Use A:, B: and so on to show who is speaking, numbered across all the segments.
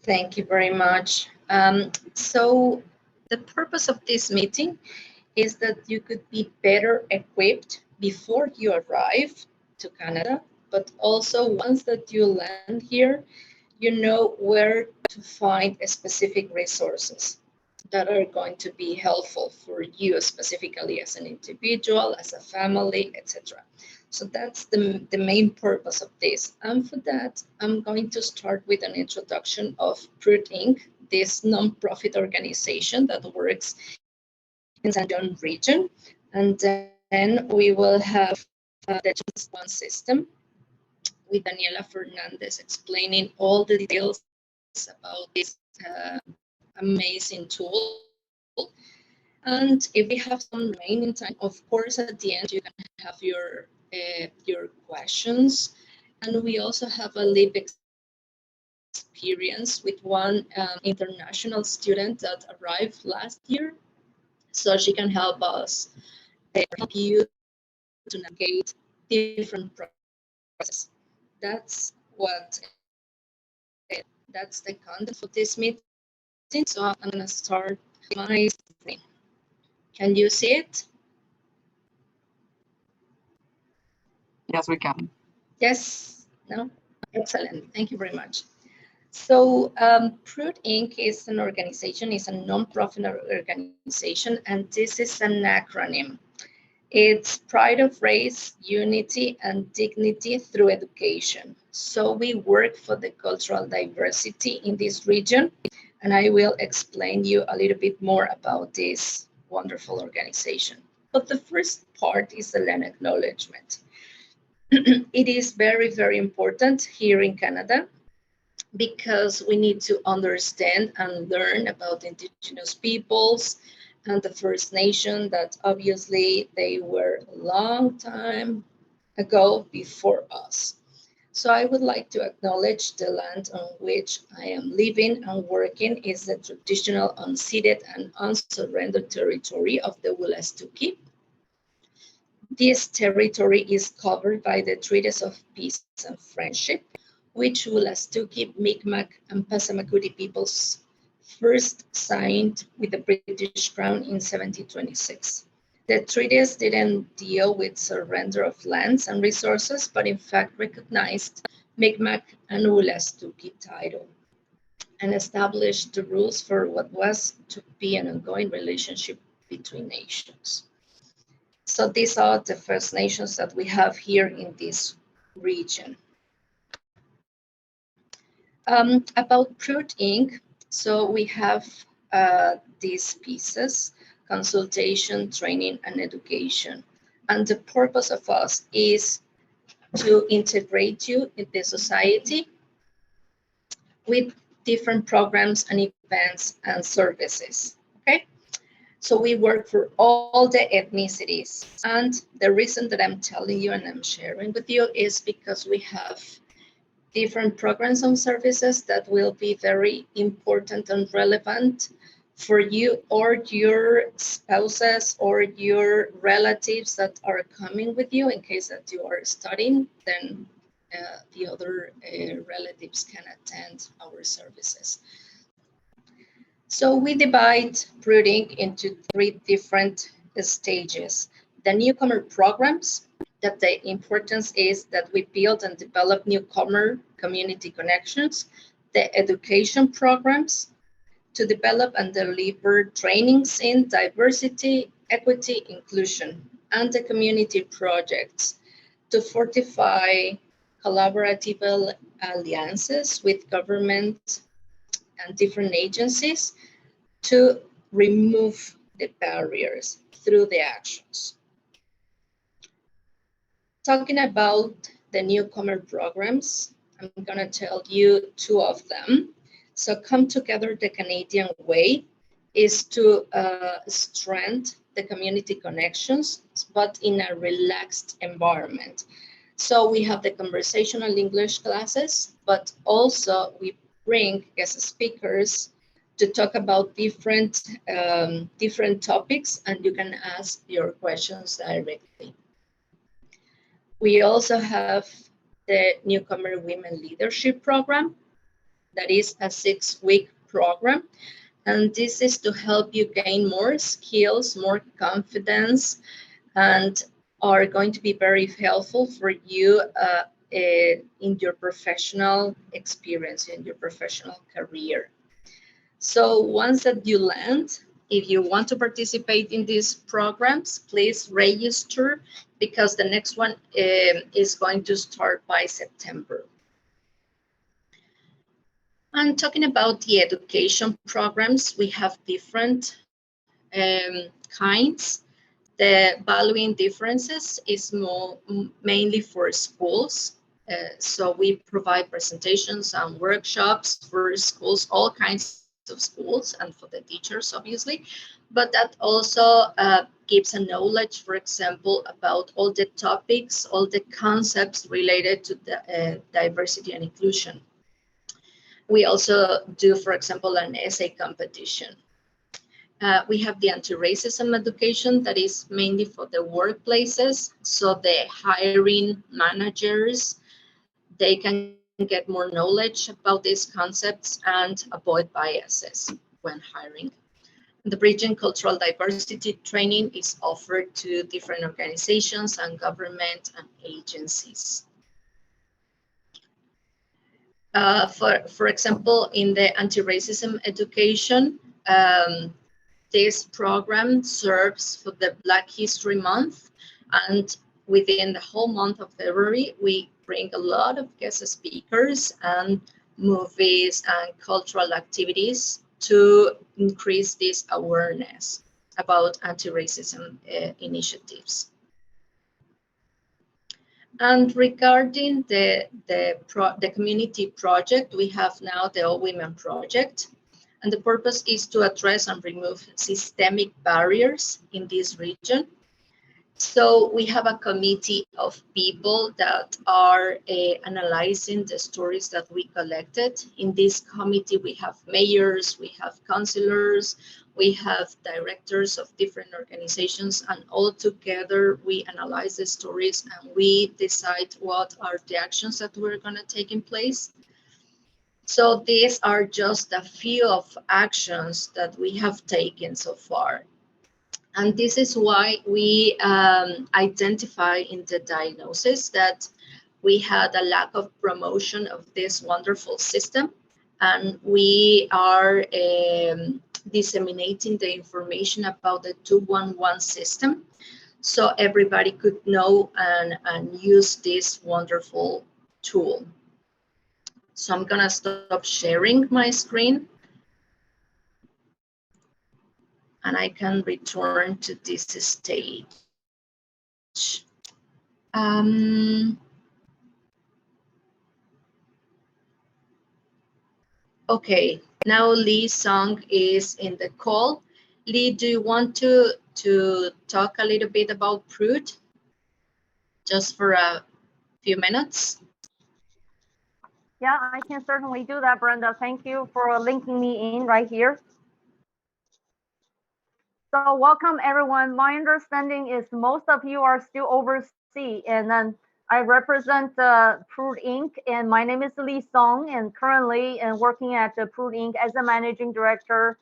A: Thank you very much. So the purpose of this meeting is that you could be better equipped before you arrive to Canada, but also once that you land here, you know where to find specific resources that are going to be helpful for you specifically as an individual, as a family, etc. So that's the main purpose of this. And for that, I'm going to start with an introduction of PRUDE Inc., this nonprofit organization that works in San John region. And then we will have the Just One system with Daniela Fernandez explaining all the details about this amazing tool. And if we have some remaining time, of course, at the end, you can have your questions. And we also have a live experience with one international student that arrived last year. So she can help us, help you to navigate different processes. That's what, that's the content for this meeting. So I'm gonna start my screen. Can you see it?
B: Yes, we can.
A: Yes, no? Excellent, thank you very much. So PRUDE Inc. is an organization, is a non-profit organization, and this is an acronym. It's pride of race, unity, and dignity through education. So we work for the cultural diversity in this region, and I will explain you a little bit more about this wonderful organization. But the first part is the land acknowledgement. It is very, very important here in Canada because we need to understand and learn about Indigenous peoples and the First Nation that obviously they were a long time ago before us. So I would like to acknowledge the land on which I am living and working is the traditional unceded and unsurrendered territory of the Wolastoqey. This territory is covered by the Treaties of Peace and Friendship, which Wolastoqey, Mi'kmaq, and Passamaquoddy peoples first signed with the British Crown in 1726. The treaties didn't deal with surrender of lands and resources, but in fact recognized Mi'kmaq and Wolastoqey title and established the rules for what was to be an ongoing relationship between nations. So these are the First Nations that we have here in this region. About PRUDE Inc. So we have these pieces: consultation, training, and education. And the purpose of us is to integrate you in the society with different programs and events and services, okay? So we work for all the ethnicities. And the reason that I'm telling you and I'm sharing with you is because we have different programs and services that will be very important and relevant for you or your spouses or your relatives that are coming with you. In case that you are studying, then the other relatives can attend our services. So we divide PRUDE Inc. into 3 different stages. The newcomer programs, that the importance is that we build and develop newcomer community connections. The education programs, to develop and deliver trainings in diversity, equity, inclusion, and the community projects to fortify collaborative alliances with government and different agencies to remove the barriers through the actions. Talking about the newcomer programs, I'm going to tell you 2 of them. So Come Together the Canadian Way is to strengthen the community connections, but in a relaxed environment. So we have the conversational English classes, but also we bring guest speakers to talk about different topics, and you can ask your questions directly. We also have the Newcomer Women Leadership Program. that is a 6-week program. And this is to help you gain more skills, more confidence, and are going to be very helpful for you in your professional experience, in your professional career. So once that you land, if you want to participate in these programs, please register, because the next one is going to start by September. And talking about the education programs, we have different kinds. The valuing differences is mainly for schools. So we provide presentations and workshops for schools, all kinds of schools, and for the teachers, obviously. But that also gives a knowledge, for example, about all the topics, all the concepts related to the diversity and inclusion. We also do, for example, an essay competition. We have the anti-racism education that is mainly for the workplaces. So the hiring managers, they can get more knowledge about these concepts and avoid biases when hiring. The Bridging Cultural Diversity training is offered to different organizations and government and agencies. For example, in the anti-racism education, this program serves for the Black History Month, and within the whole month of February, we bring a lot of guest speakers and movies and cultural activities to increase this awareness about anti-racism initiatives. And regarding the community project, we have now the All Women Project. And the purpose is to address and remove systemic barriers in this region. So we have a committee of people that are analyzing the stories that we collected. In this committee, we have mayors, we have councillors, we have directors of different organizations, and all together we analyze the stories and we decide what are the actions that we're going to take in place. So these are just a few of actions that we have taken so far. And this is why we identify in the diagnosis that we had a lack of promotion of this wonderful system. And we are disseminating the information about the 211 system so everybody could know and use this wonderful tool. So I'm gonna stop sharing my screen and I can return to this stage. Okay, now Lee Song is in the call. Lee, do you want to talk a little bit about PRUDE? Just for a few minutes.
C: Yeah, I can certainly do that, Brenda. Thank you for linking me in right here. So welcome everyone. My understanding is most of you are still overseas, and then I represent PRUDE Inc. and my name is Lee Song, and currently working at PRUDE Inc. as a managing director.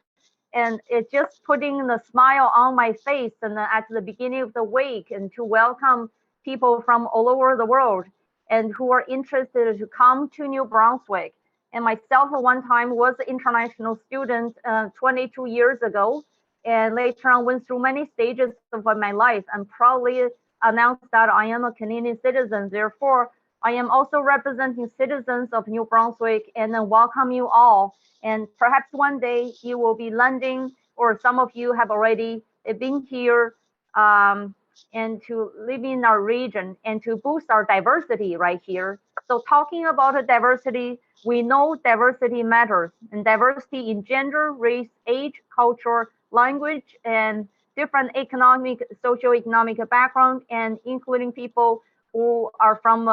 C: And it's just putting the smile on my face and at the beginning of the week, and to welcome people from all over the world and who are interested to come to New Brunswick. And myself at one time was an international student 22 years ago, and later on went through many stages of my life and proudly announced that I am a Canadian citizen. Therefore, I am also representing citizens of New Brunswick, and then welcome you all. And perhaps one day you will be landing, or some of you have already been here, and to live in our region and to boost our diversity right here. So talking about diversity, we know diversity matters, and diversity in gender, race, age, culture, language, and different economic, socioeconomic background, and including people who are from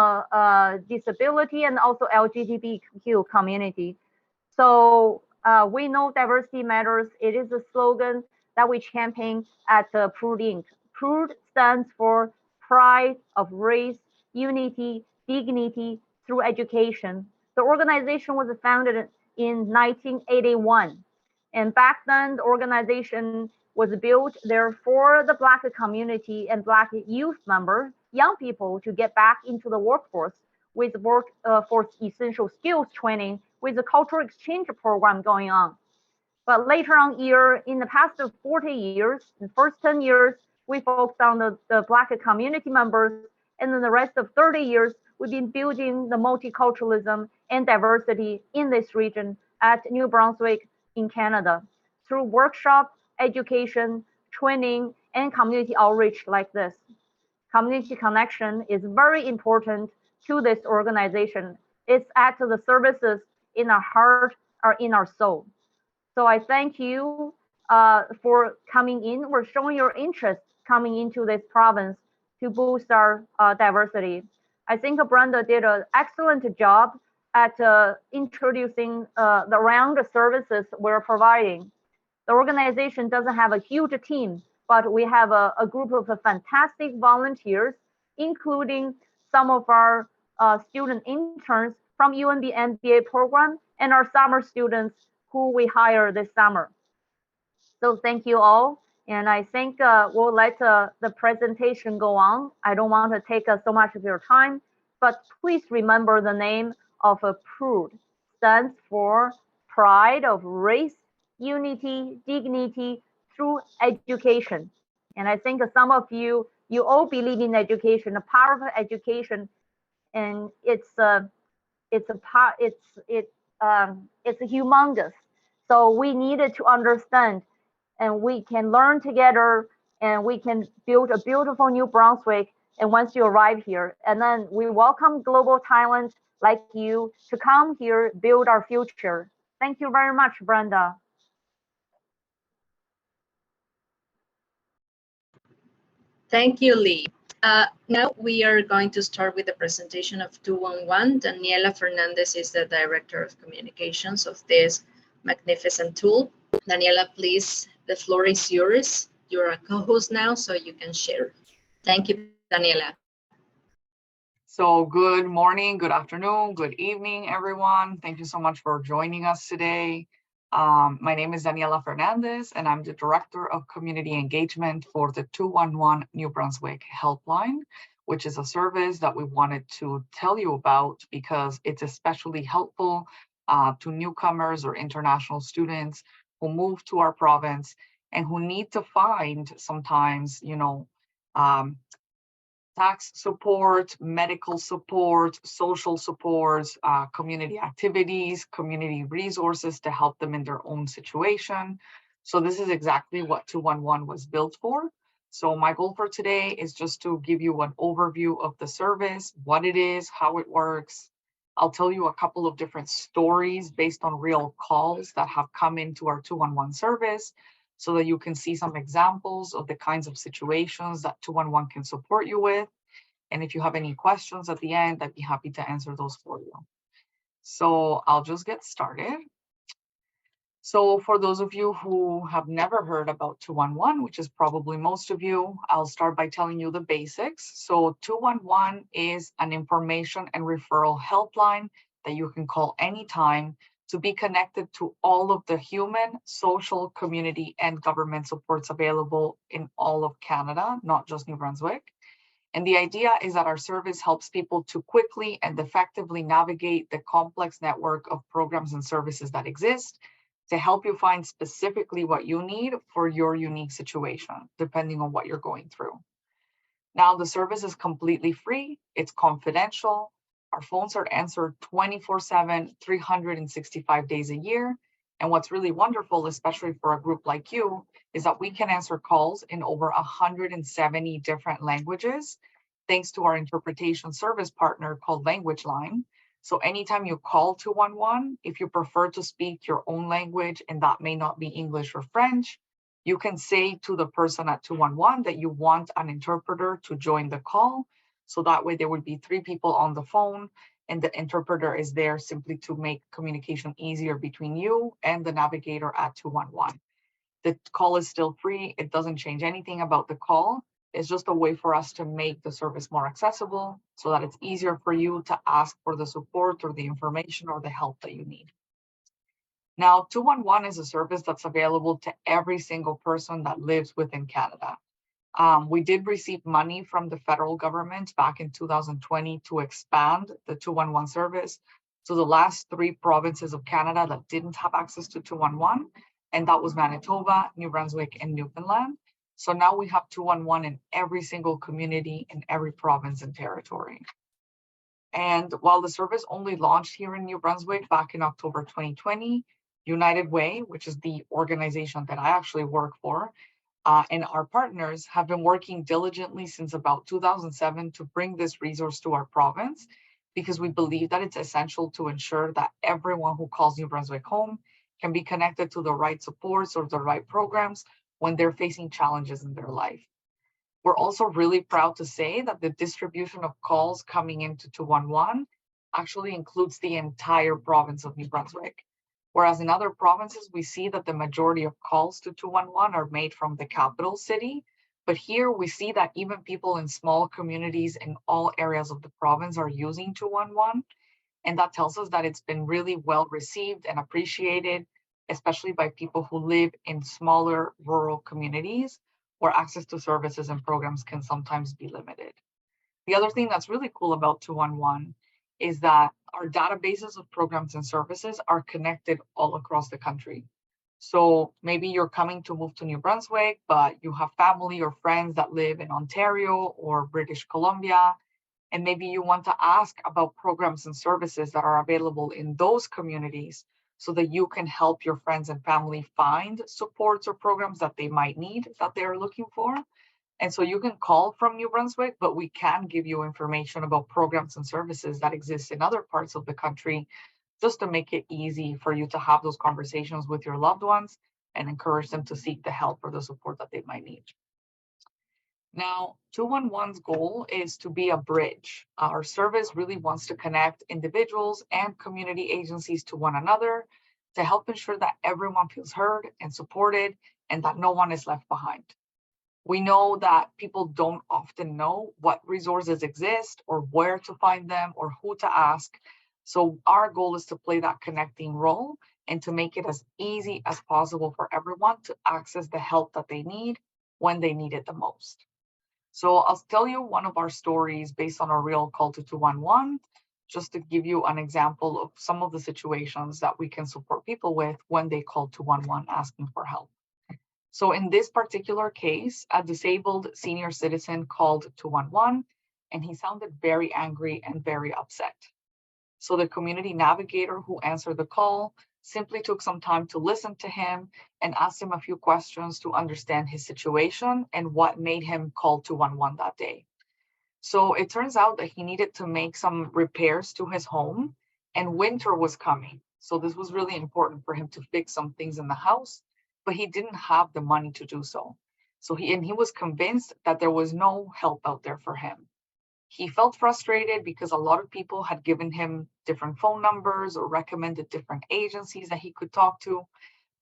C: disability and also LGBTQ community. So we know diversity matters. It is a slogan that we champion at PRUDE Inc. PRUDE stands for Pride of Race, Unity, Dignity through Education. The organization was founded in 1981. And back then, the organization was built there for the Black community and Black youth members, young people, to get back into the workforce with workforce essential skills training with a cultural exchange program going on. But later on in the past 40 years, the first 10 years, we focused on the Black community members. And then the rest of 30 years, we've been building the multiculturalism and diversity in this region at New Brunswick in Canada through workshop, education, training, and community outreach like this. Community connection is very important to this organization. It's at the services in our heart or in our soul. So I thank you for coming in, or showing your interest coming into this province to boost our diversity. I think Brenda did an excellent job at introducing the round of services we're providing. The organization doesn't have a huge team, but we have a group of fantastic volunteers, including some of our student interns from UNB MBA program and our summer students who we hire this summer. So thank you all. And I think we'll let the presentation go on. I don't want to take so much of your time, but please remember the name of PRUDE. Stands for Pride of Race, Unity, Dignity through Education. And I think some of you all believe in education, the power of education, and it's humongous. So we needed to understand, and we can learn together, and we can build a beautiful New Brunswick. And once you arrive here, and then we welcome global talent like you to come here, build our future. Thank you very much, Brenda.
A: Thank you, Lee. Now we are going to start with the presentation of 211. Daniela Fernandez is the Director of Communications of this magnificent tool. Daniela, please, the floor is yours. You're a co-host now, so you can share. Thank you, Daniela.
B: So good morning, good afternoon, good evening, everyone. Thank you so much for joining us today. My name is Daniela Fernandez, and I'm the Director of Community Engagement for the 211 New Brunswick Helpline, which is a service that we wanted to tell you about because it's especially helpful to newcomers or international students who move to our province and who need to find sometimes, tax support, medical support, social supports, community activities, community resources to help them in their own situation. So this is exactly what 211 was built for. So my goal for today is just to give you an overview of the service, what it is, how it works. I'll tell you a couple of different stories based on real calls that have come into our 211 service, so that you can see some examples of the kinds of situations that 211 can support you with. And if you have any questions at the end, I'd be happy to answer those for you. So I'll just get started. So for those of you who have never heard about 211, which is probably most of you, I'll start by telling you the basics. So 211 is an information and referral helpline that you can call anytime to be connected to all of the human, social, community, and government supports available in all of Canada, not just New Brunswick. And the idea is that our service helps people to quickly and effectively navigate the complex network of programs and services that exist to help you find specifically what you need for your unique situation, depending on what you're going through. Now, the service is completely free. It's confidential. Our phones are answered 24/7, 365 days a year. And what's really wonderful, especially for a group like you, is that we can answer calls in over 170 different languages, thanks to our interpretation service partner called Language Line. So anytime you call 211, if you prefer to speak your own language and that may not be English or French, you can say to the person at 211 that you want an interpreter to join the call. So that way there would be 3 people on the phone and the interpreter is there simply to make communication easier between you and the navigator at 211. The call is still free. It doesn't change anything about the call. It's just a way for us to make the service more accessible so that it's easier for you to ask for the support or the information or the help that you need. Now, 211 is a service that's available to every single person that lives within Canada. We did receive money from the federal government back in 2020 to expand the 211 service to the last 3 provinces of Canada that didn't have access to 211, and that was Manitoba, New Brunswick, and Newfoundland. So now we have 211 in every single community in every province and territory. And while the service only launched here in New Brunswick back in October 2020, United Way, which is the organization that I actually work for, and our partners have been working diligently since about 2007 to bring this resource to our province, because we believe that it's essential to ensure that everyone who calls New Brunswick home can be connected to the right supports or the right programs when they're facing challenges in their life. We're also really proud to say that the distribution of calls coming into 211 actually includes the entire province of New Brunswick. Whereas in other provinces, we see that the majority of calls to 211 are made from the capital city. But here we see that even people in small communities in all areas of the province are using 211. And that tells us that it's been really well received and appreciated, especially by people who live in smaller rural communities where access to services and programs can sometimes be limited. The other thing that's really cool about 211 is that our databases of programs and services are connected all across the country. So maybe you're coming to move to New Brunswick, but you have family or friends that live in Ontario or British Columbia, and maybe you want to ask about programs and services that are available in those communities so that you can help your friends and family find supports or programs that they might need, that they're looking for. And so you can call from New Brunswick, but we can give you information about programs and services that exist in other parts of the country, just to make it easy for you to have those conversations with your loved ones and encourage them to seek the help or the support that they might need. Now, 211's goal is to be a bridge. Our service really wants to connect individuals and community agencies to one another to help ensure that everyone feels heard and supported and that no one is left behind. We know that people don't often know what resources exist or where to find them or who to ask. So our goal is to play that connecting role and to make it as easy as possible for everyone to access the help that they need when they need it the most. So I'll tell you one of our stories based on our real call to 211, just to give you an example of some of the situations that we can support people with when they call 211 asking for help. So in this particular case, a disabled senior citizen called 211, and he sounded very angry and very upset. So the community navigator who answered the call simply took some time to listen to him and asked him a few questions to understand his situation and what made him call 211 that day. So it turns out that he needed to make some repairs to his home, and winter was coming. So this was really important for him to fix some things in the house, but he didn't have the money to do so. So he was convinced that there was no help out there for him. He felt frustrated because a lot of people had given him different phone numbers or recommended different agencies that he could talk to,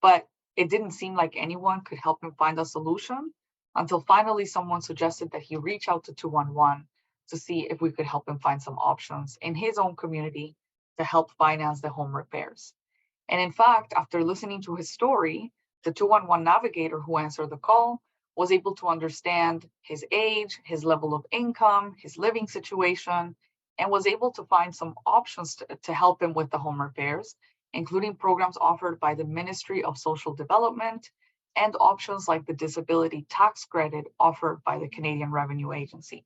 B: but it didn't seem like anyone could help him find a solution until finally someone suggested that he reach out to 211 to see if we could help him find some options in his own community to help finance the home repairs. And in fact, after listening to his story, the 211 navigator who answered the call was able to understand his age, his level of income, his living situation, and was able to find some options to help him with the home repairs, including programs offered by the Ministry of Social Development and options like the disability tax credit offered by the Canadian Revenue Agency.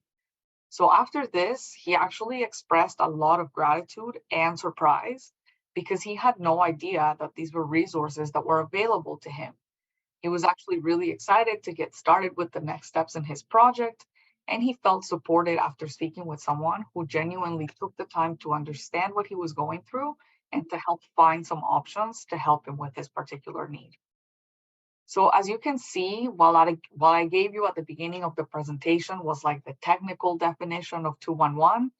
B: So after this, he actually expressed a lot of gratitude and surprise because he had no idea that these were resources that were available to him. He was actually really excited to get started with the next steps in his project, and he felt supported after speaking with someone who genuinely took the time to understand what he was going through and to help find some options to help him with his particular need. So as you can see, while I gave you at the beginning of the presentation was like the technical definition of 211,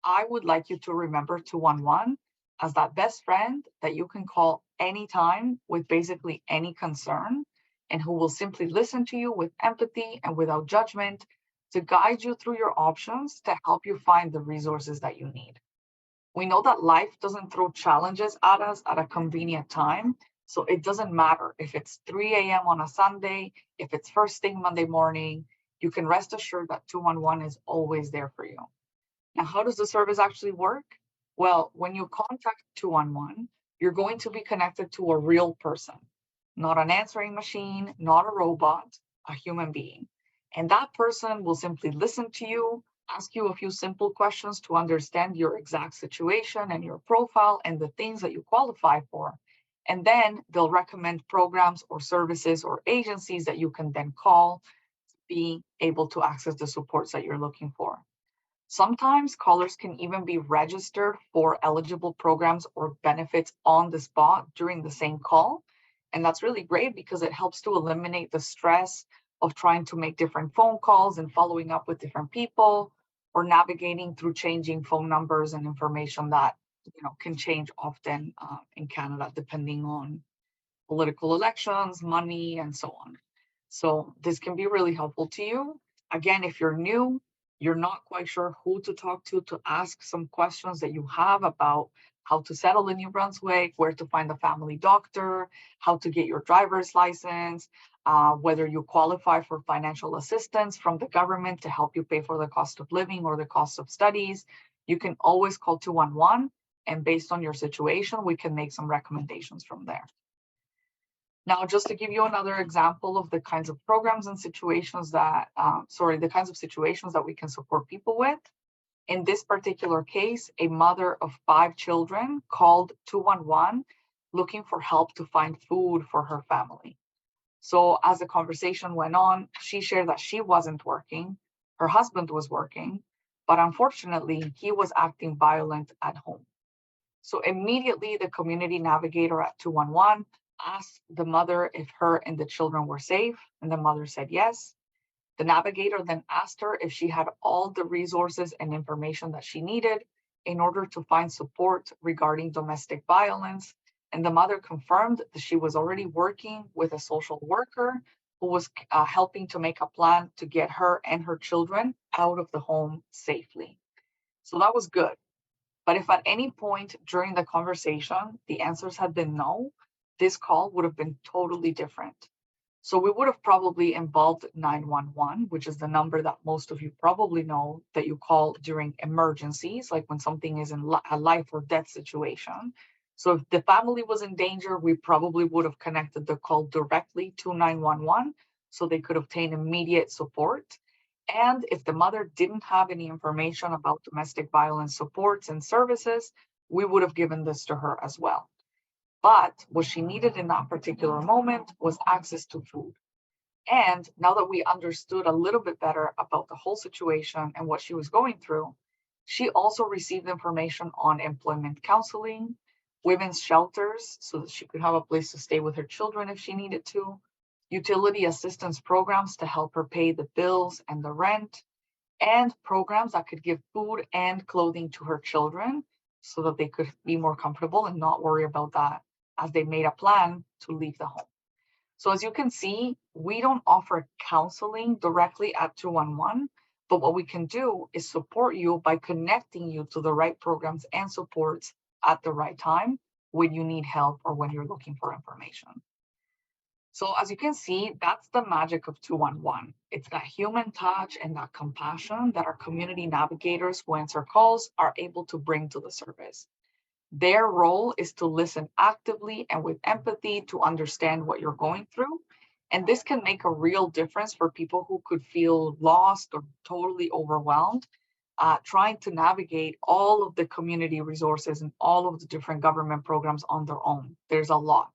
B: I would like you to remember 211 as that best friend that you can call anytime with basically any concern, and who will simply listen to you with empathy and without judgment to guide you through your options to help you find the resources that you need. We know that life doesn't throw challenges at us at a convenient time, So it doesn't matter if it's 3 a.m. on a Sunday, if it's first thing Monday morning, you can rest assured that 211 is always there for you. Now, how does the service actually work? Well, when you contact 211, you're going to be connected to a real person, not an answering machine, not a robot, a human being. And that person will simply listen to you, ask you a few simple questions to understand your exact situation and your profile and the things that you qualify for. And then they'll recommend programs or services or agencies that you can then call to be able to access the supports that you're looking for. Sometimes callers can even be registered for eligible programs or benefits on the spot during the same call. And that's really great because it helps to eliminate the stress of trying to make different phone calls and following up with different people or navigating through changing phone numbers and information that can change often in Canada depending on political elections, money, and so on. So this can be really helpful to you. Again, if you're new, you're not quite sure who to talk to ask some questions that you have about how to settle in New Brunswick, where to find a family doctor, how to get your driver's license, whether you qualify for financial assistance from the government to help you pay for the cost of living or the cost of studies, you can always call 211. And based on your situation, we can make some recommendations from there. Now, just to give you another example of the kinds of programs and situations that, the kinds of situations that we can support people with. In this particular case, a mother of 5 children called 211 looking for help to find food for her family. So as the conversation went on, she shared that she wasn't working, her husband was working, but unfortunately, he was acting violent at home. So immediately the community navigator at 211 asked the mother if her and the children were safe, and the mother said yes. The navigator then asked her if she had all the resources and information that she needed in order to find support regarding domestic violence. And the mother confirmed that she was already working with a social worker who was helping to make a plan to get her and her children out of the home safely. So that was good. But if at any point during the conversation, the answers had been no, this call would have been totally different. So we would have probably involved 911, which is the number that most of you probably know that you call during emergencies, like when something is in a life or death situation. So if the family was in danger, we probably would have connected the call directly to 911 so they could obtain immediate support. And if the mother didn't have any information about domestic violence supports and services, we would have given this to her as well. But what she needed in that particular moment was access to food. And now that we understood a little bit better about the whole situation and what she was going through, she also received information on employment counseling, women's shelters, so that she could have a place to stay with her children if she needed to, utility assistance programs to help her pay the bills and the rent, and programs that could give food and clothing to her children so that they could be more comfortable and not worry about that as they made a plan to leave the home. So as you can see, we don't offer counseling directly at 211, but what we can do is support you by connecting you to the right programs and supports at the right time when you need help or when you're looking for information. So as you can see, that's the magic of 211. It's that human touch and that compassion that our community navigators who answer calls are able to bring to the service. Their role is to listen actively and with empathy to understand what you're going through. And this can make a real difference for people who could feel lost or totally overwhelmed, trying to navigate all of the community resources and all of the different government programs on their own. There's a lot.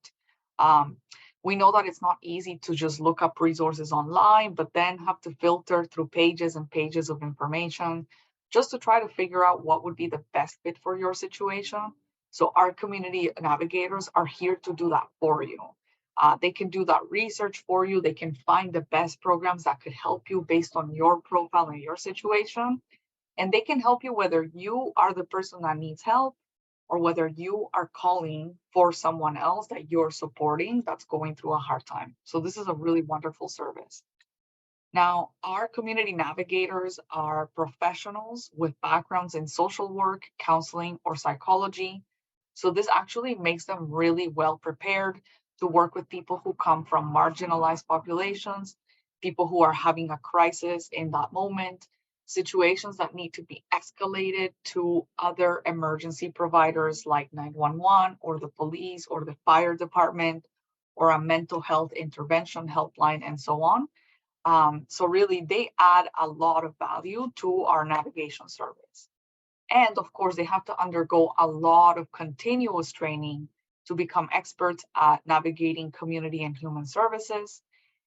B: We know that it's not easy to just look up resources online, but then have to filter through pages and pages of information just to try to figure out what would be the best fit for your situation. So our community navigators are here to do that for you. They can do that research for you. They can find the best programs that could help you based on your profile and your situation. And they can help you whether you are the person that needs help or whether you are calling for someone else that you're supporting that's going through a hard time. So this is a really wonderful service. Now, our community navigators are professionals with backgrounds in social work, counseling, or psychology. So this actually makes them really well prepared to work with people who come from marginalized populations, people who are having a crisis in that moment, situations that need to be escalated to other emergency providers like 911 or the police or the fire department or a mental health intervention helpline and so on. So really they add a lot of value to our navigation service. And of course, they have to undergo a lot of continuous training to become experts at navigating community and human services.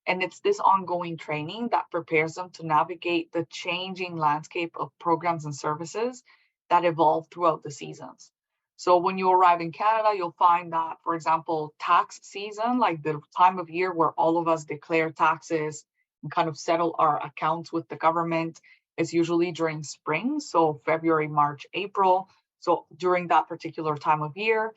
B: And it's this ongoing training that prepares them to navigate the changing landscape of programs and services that evolve throughout the seasons. So when you arrive in Canada, you'll find that, for example, tax season, like the time of year where all of us declare taxes and kind of settle our accounts with the government, is usually during spring. So February, March, April. So during that particular time of year,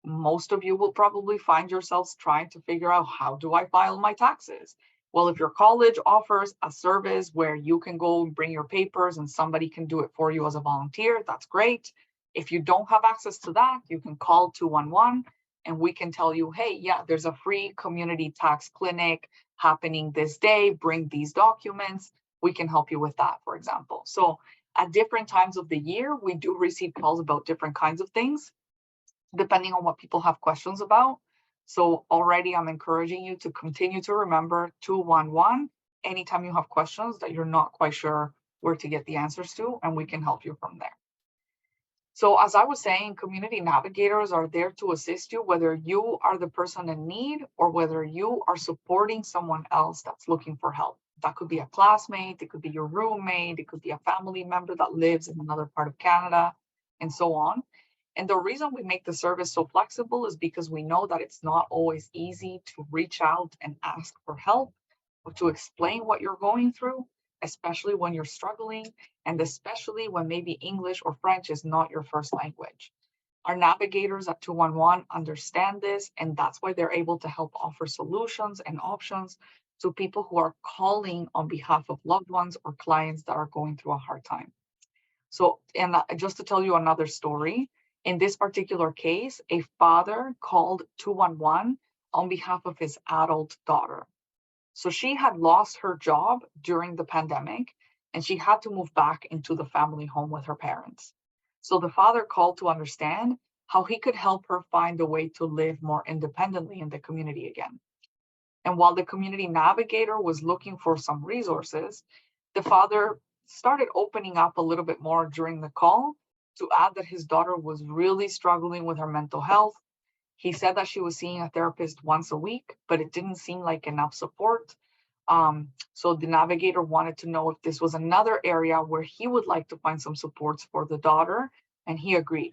B: most of you will probably find yourselves trying to figure out, how do I file my taxes? Well, if your college offers a service where you can go and bring your papers and somebody can do it for you as a volunteer, that's great. If you don't have access to that, you can call 211 and we can tell you, hey, yeah, there's a free community tax clinic happening this day, bring these documents. We can help you with that, for example. So at different times of the year, we do receive calls about different kinds of things, depending on what people have questions about. So already I'm encouraging you to continue to remember 211 anytime you have questions that you're not quite sure where to get the answers to, and we can help you from there. So as I was saying, community navigators are there to assist you, whether you are the person in need or whether you are supporting someone else that's looking for help. That could be a classmate, it could be your roommate, it could be a family member that lives in another part of Canada, and so on. And the reason we make the service so flexible is because we know that it's not always easy to reach out and ask for help or to explain what you're going through, especially when you're struggling, and especially when maybe English or French is not your first language. Our navigators at 211 understand this, and that's why they're able to help offer solutions and options to people who are calling on behalf of loved ones or clients that are going through a hard time. So, and just to tell you another story, in this particular case, a father called 211 on behalf of his adult daughter. So she had lost her job during the pandemic and she had to move back into the family home with her parents. So the father called to understand how he could help her find a way to live more independently in the community again. And while the community navigator was looking for some resources, the father started opening up a little bit more during the call to add that his daughter was really struggling with her mental health. He said that she was seeing a therapist once a week, but it didn't seem like enough support. So the navigator wanted to know if this was another area where he would like to find some supports for the daughter, and he agreed.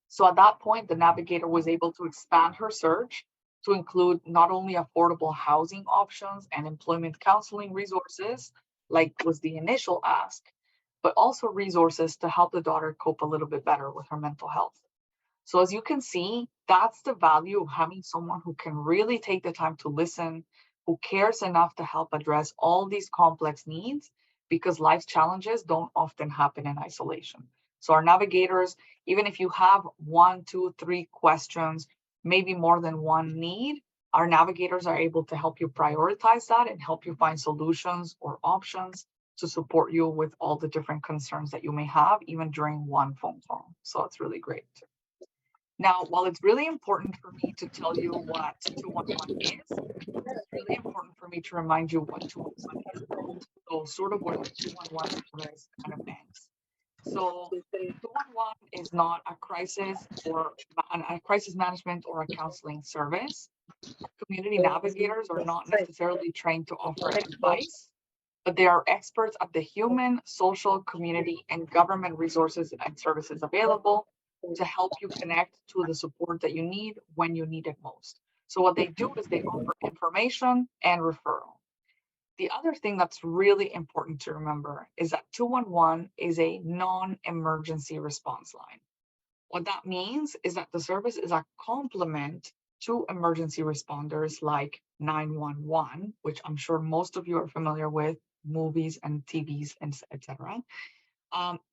B: So at that point, the navigator was able to expand her search to include not only affordable housing options and employment counseling resources, like was the initial ask, but also resources to help the daughter cope a little bit better with her mental health. So as you can see, that's the value of having someone who can really take the time to listen, who cares enough to help address all these complex needs, because life's challenges don't often happen in isolation. So our navigators, even if you have 1, 2, 3 questions, maybe more than one need, our navigators are able to help you prioritize that and help you find solutions or options to support you with all the different concerns that you may have, even during one phone call. So it's really great. Now, while it's really important for me to tell you what 211 is, it's really important for me to remind you what 211 isn't. So sort of where the 211 service kind of ends. So 211 is not a crisis or a crisis management or a counseling service. Community navigators are not necessarily trained to offer advice, but they are experts at the human, social, community, and government resources and services available to help you connect to the support that you need when you need it most. So what they do is they offer information and referral. The other thing that's really important to remember is that 211 is a non-emergency response line. What that means is that the service is a complement to emergency responders like 911, which I'm sure most of you are familiar with, movies and TVs and etc.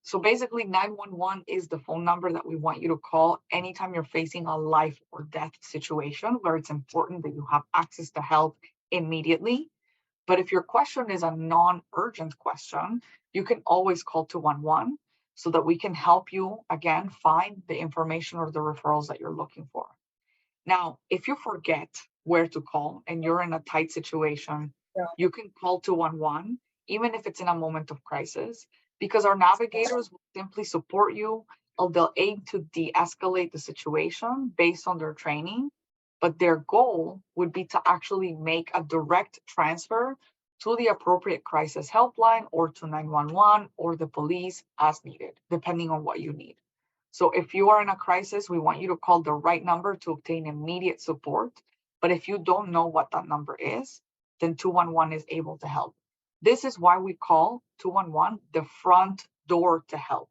B: So basically 911 is the phone number that we want you to call anytime you're facing a life or death situation where it's important that you have access to help immediately. But if your question is a non-urgent question, you can always call 211 so that we can help you, again, find the information or the referrals that you're looking for. Now, if you forget where to call and you're in a tight situation, you can call 211, even if it's in a moment of crisis, because our navigators will simply support you, or they'll aim to de-escalate the situation based on their training. But their goal would be to actually make a direct transfer to the appropriate crisis helpline or to 911 or the police as needed, depending on what you need. So if you are in a crisis, we want you to call the right number to obtain immediate support. But if you don't know what that number is, then 211 is able to help. This is why we call 211 the front door to help.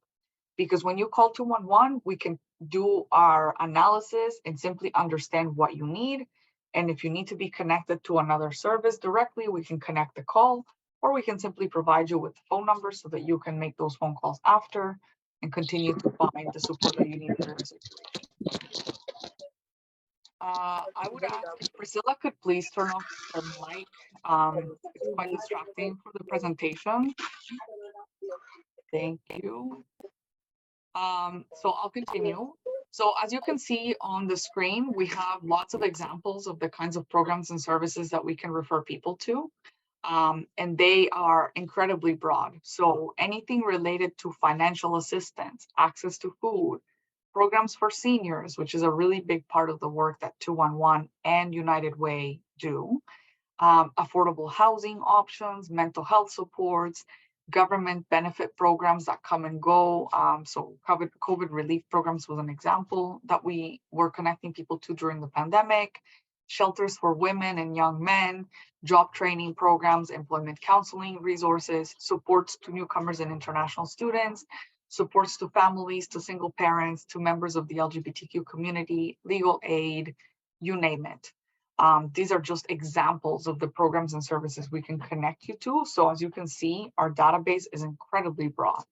B: Because when you call 211, we can do our analysis and simply understand what you need. And if you need to be connected to another service directly, we can connect the call, or we can simply provide you with the phone number so that you can make those phone calls after and continue to find the support that you need in your situation. I would ask if Priscilla could please turn off her mic. It's quite distracting for the presentation. Thank you. So I'll continue. So as you can see on the screen, we have lots of examples of the kinds of programs and services that we can refer people to. And they are incredibly broad. So anything related to financial assistance, access to food, programs for seniors, which is a really big part of the work that 211 and United Way do, affordable housing options, mental health supports, government benefit programs that come and go. So COVID relief programs was an example that we were connecting people to during the pandemic, shelters for women and young men, job training programs, employment counseling resources, supports to newcomers and international students, supports to families, to single parents, to members of the LGBTQ community, legal aid, you name it. These are just examples of the programs and services we can connect you to. So as you can see, our database is incredibly broad.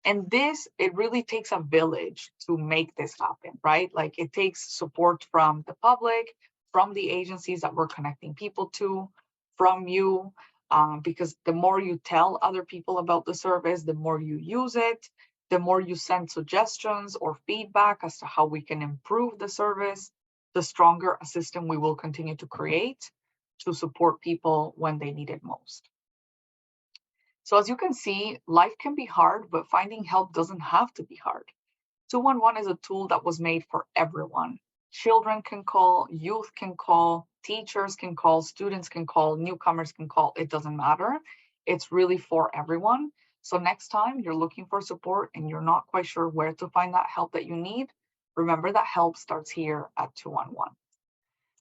B: And this, it really takes a village to make this happen, right? Like it takes support from the public, from the agencies that we're connecting people to, from you, because the more you tell other people about the service, the more you use it, the more you send suggestions or feedback as to how we can improve the service, the stronger a system we will continue to create to support people when they need it most. So as you can see, life can be hard, but finding help doesn't have to be hard. 211 is a tool that was made for everyone. Children can call, youth can call, teachers can call, students can call, newcomers can call, it doesn't matter. It's really for everyone. So next time you're looking for support and you're not quite sure where to find that help that you need, remember that help starts here at 211.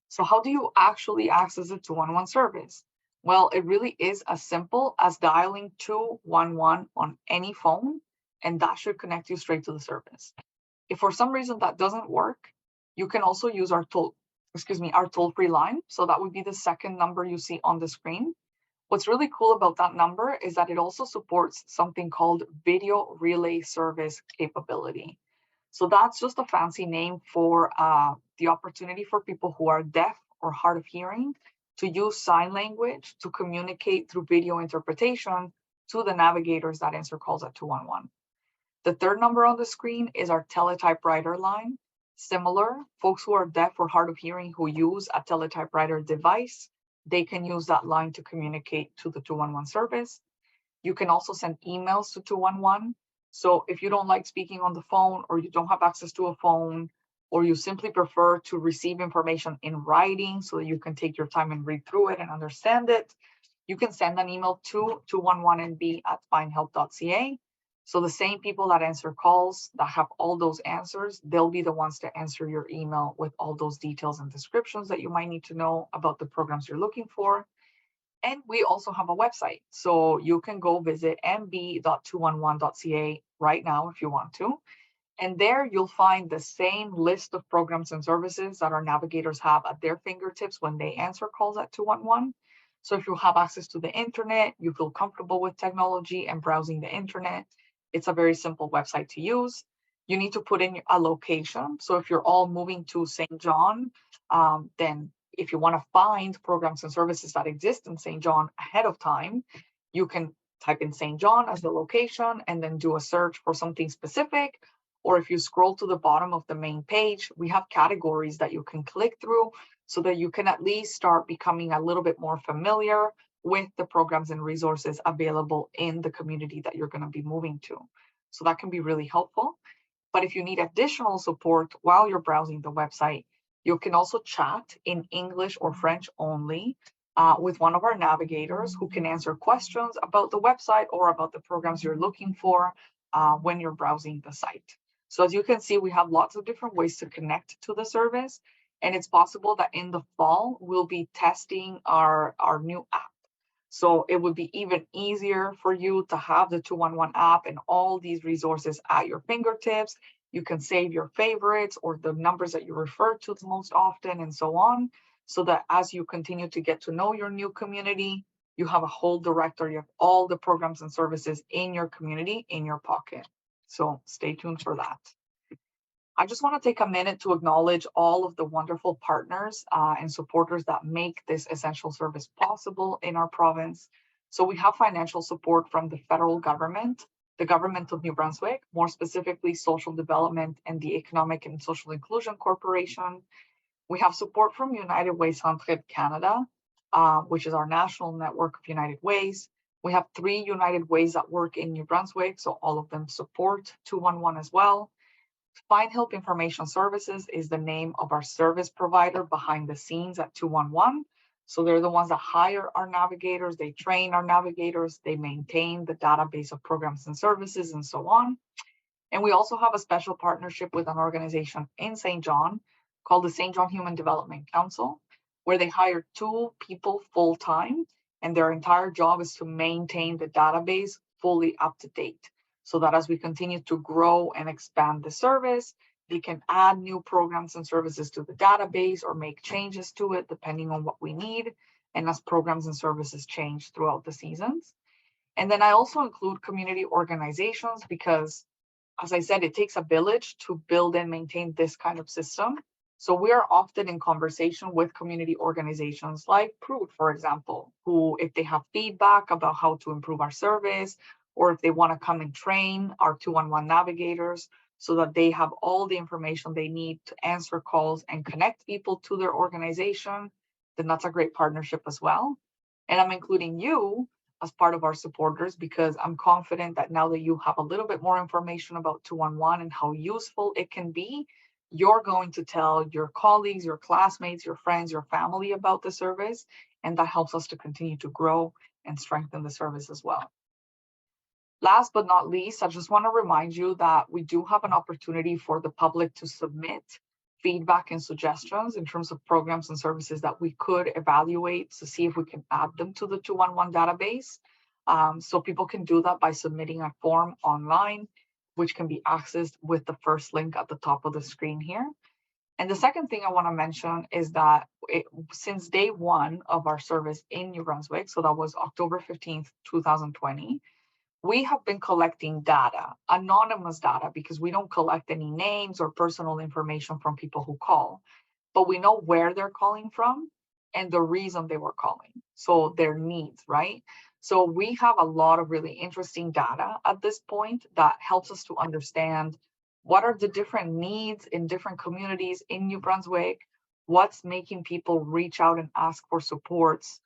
B: So how do you actually access the 211 service? Well, it really is as simple as dialing 211 on any phone, and that should connect you straight to the service. If for some reason that doesn't work, you can also use our toll-free line. So that would be the second number you see on the screen. What's really cool about that number is that it also supports something called video relay service capability. So that's just a fancy name for the opportunity for people who are deaf or hard of hearing to use sign language to communicate through video interpretation to the navigators that answer calls at 211. The third number on the screen is our teletypewriter line. Similar, folks who are deaf or hard of hearing who use a teletypewriter device, they can use that line to communicate to the 211 service. You can also send emails to 211. So if you don't like speaking on the phone, or you don't have access to a phone, or you simply prefer to receive information in writing so that you can take your time and read through it and understand it, you can send an email to 211nb@findhelp.ca. So the same people that answer calls that have all those answers, they'll be the ones to answer your email with all those details and descriptions that you might need to know about the programs you're looking for. And we also have a website. So you can go visit nb.211.ca right now if you want to. And there you'll find the same list of programs and services that our navigators have at their fingertips when they answer calls at 211. So if you have access to the internet, you feel comfortable with technology and browsing the internet, It's a very simple website to use. You need to put in a location. So if you're all moving to St. John, then if you want to find programs and services that exist in St. John ahead of time, you can type in St. John as the location and then do a search for something specific. Or if you scroll to the bottom of the main page, we have categories that you can click through so that you can at least start becoming a little bit more familiar with the programs and resources available in the community that you're going to be moving to. So that can be really helpful. But if you need additional support while you're browsing the website, you can also chat in English or French only with one of our navigators who can answer questions about the website or about the programs you're looking for when you're browsing the site. So as you can see, we have lots of different ways to connect to the service. And it's possible that in the fall, we'll be testing our new app. So it would be even easier for you to have the 211 app and all these resources at your fingertips. You can save your favorites or the numbers that you refer to the most often and so on, so that as you continue to get to know your new community, you have a whole directory of all the programs and services in your community in your pocket. So stay tuned for that. I just want to take a minute to acknowledge all of the wonderful partners and supporters that make this essential service possible in our province. So we have financial support from the federal government, the government of New Brunswick, more specifically Social Development and the Economic and Social Inclusion Corporation. We have support from United Way Centraide Canada, which is our national network of United Ways. We have 3 United Ways that work in New Brunswick, so all of them support 211 as well. Find Help Information Services is the name of our service provider behind the scenes at 211. So they're the ones that hire our navigators, they train our navigators, they maintain the database of programs and services and so on. And we also have a special partnership with an organization in St. John called the St. John Human Development Council, where they hire 2 people full-time, and their entire job is to maintain the database fully up to date, so that as we continue to grow and expand the service, they can add new programs and services to the database or make changes to it depending on what we need, and as programs and services change throughout the seasons. And then I also include community organizations because, as I said, it takes a village to build and maintain this kind of system. So we are often in conversation with community organizations like PRUDE, for example, who, if they have feedback about how to improve our service, or if they want to come and train our 211 navigators so that they have all the information they need to answer calls and connect people to their organization, then that's a great partnership as well. And I'm including you as part of our supporters because I'm confident that now that you have a little bit more information about 211 and how useful it can be, you're going to tell your colleagues, your classmates, your friends, your family about the service, and that helps us to continue to grow and strengthen the service as well. Last but not least, I just want to remind you that we do have an opportunity for the public to submit feedback and suggestions in terms of programs and services that we could evaluate to see if we can add them to the 211 database. So people can do that by submitting a form online, which can be accessed with the first link at the top of the screen here. And the second thing I want to mention is that since day 1 of our service in New Brunswick, so that was October 15th, 2020, we have been collecting data, anonymous data, because we don't collect any names or personal information from people who call, but we know where they're calling from and the reason they were calling. So their needs, right? So we have a lot of really interesting data at this point that helps us to understand what are the different needs in different communities in New Brunswick, what's making people reach out and ask for supports,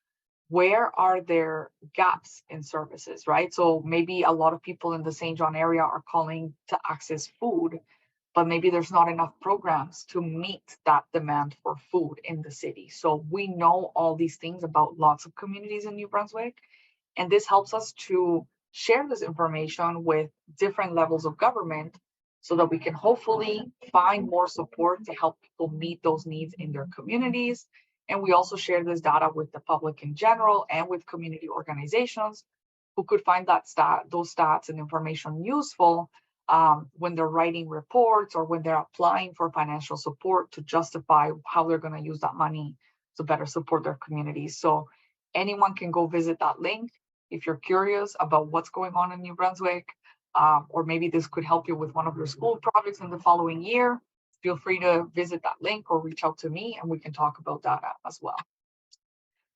B: where are there gaps in services, right? So maybe a lot of people in the St. John area are calling to access food, but maybe there's not enough programs to meet that demand for food in the city. So we know all these things about lots of communities in New Brunswick, and this helps us to share this information with different levels of government so that we can hopefully find more support to help people meet those needs in their communities. And we also share this data with the public in general and with community organizations who could find those stats and information useful when they're writing reports or when they're applying for financial support to justify how they're going to use that money to better support their communities. So anyone can go visit that link if you're curious about what's going on in New Brunswick. or maybe this could help you with one of your school projects in the following year, feel free to visit that link or reach out to me and we can talk about that as well.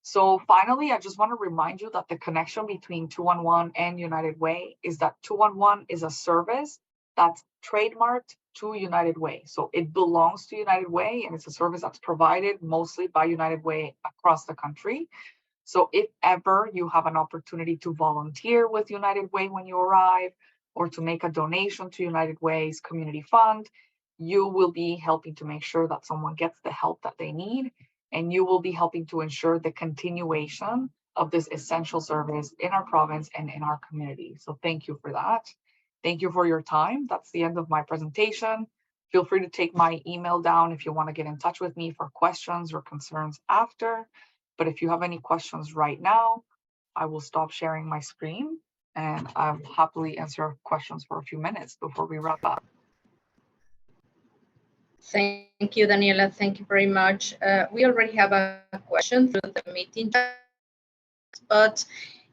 B: So finally, I just want to remind you that the connection between 211 and United Way is that 211 is a service that's trademarked to United Way. So it belongs to United Way and it's a service that's provided mostly by United Way across the country. So if ever you have an opportunity to volunteer with United Way when you arrive or to make a donation to United Way's community fund, you will be helping to make sure that someone gets the help that they need, and you will be helping to ensure the continuation of this essential service in our province and in our community. So thank you for that. Thank you for your time. That's the end of my presentation. Feel free to take my email down if you want to get in touch with me for questions or concerns after. But if you have any questions right now, I will stop sharing my screen and I'll happily answer questions for a few minutes before we wrap up.
A: Thank you, Daniela. Thank you very much. We already have a question through the meeting chat, but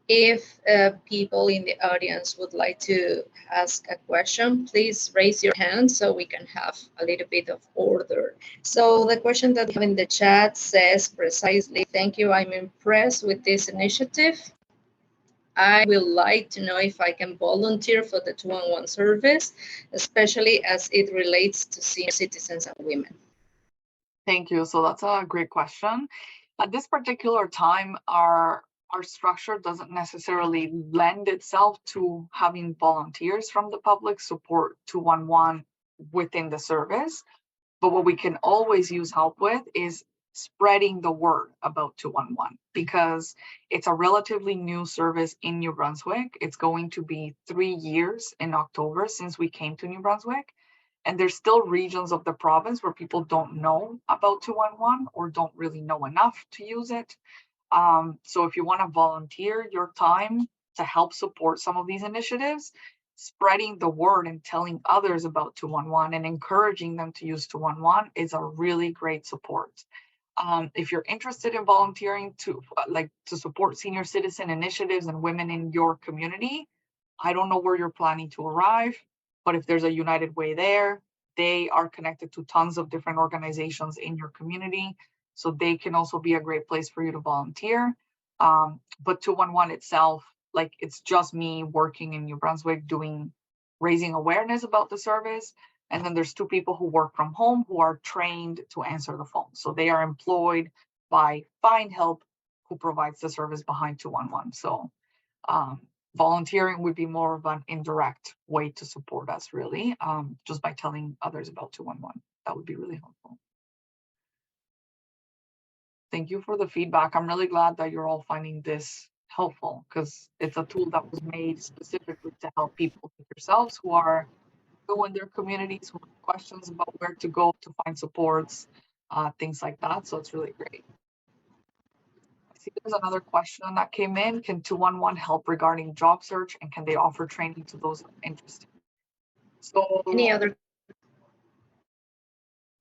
A: if people in the audience would like to ask a question, please raise your hand so we can have a little bit of order. So the question that we have in the chat says precisely, thank you, I'm impressed with this initiative. I would like to know if I can volunteer for the 211 service, especially as it relates to senior citizens and women.
B: Thank you. So that's a great question. At this particular time, our structure doesn't necessarily lend itself to having volunteers from the public support 211 within the service. But what we can always use help with is spreading the word about 211 because it's a relatively new service in New Brunswick. It's going to be 3 years in October since we came to New Brunswick. And there's still regions of the province where people don't know about 211 or don't really know enough to use it. So if you want to volunteer your time to help support some of these initiatives, spreading the word and telling others about 211 and encouraging them to use 211 is a really great support. If you're interested in volunteering to support senior citizen initiatives and women in your community, I don't know where you're planning to arrive, but if there's a United Way there, they are connected to tons of different organizations in your community. So they can also be a great place for you to volunteer. But 211 itself, like it's just me working in New Brunswick raising awareness about the service. And then there's 2 people who work from home who are trained to answer the phone. So they are employed by Find Help, who provides the service behind 211. So volunteering would be more of an indirect way to support us, really, just by telling others about 211. That would be really helpful. Thank you for the feedback. I'm really glad that you're all finding this helpful because it's a tool that was made specifically to help people like yourselves who are new in their communities, who have questions about where to go to find supports, things like that. So it's really great. I see there's another question that came in. Can 211 help regarding job search and can they offer training to those interested? So
A: Any other?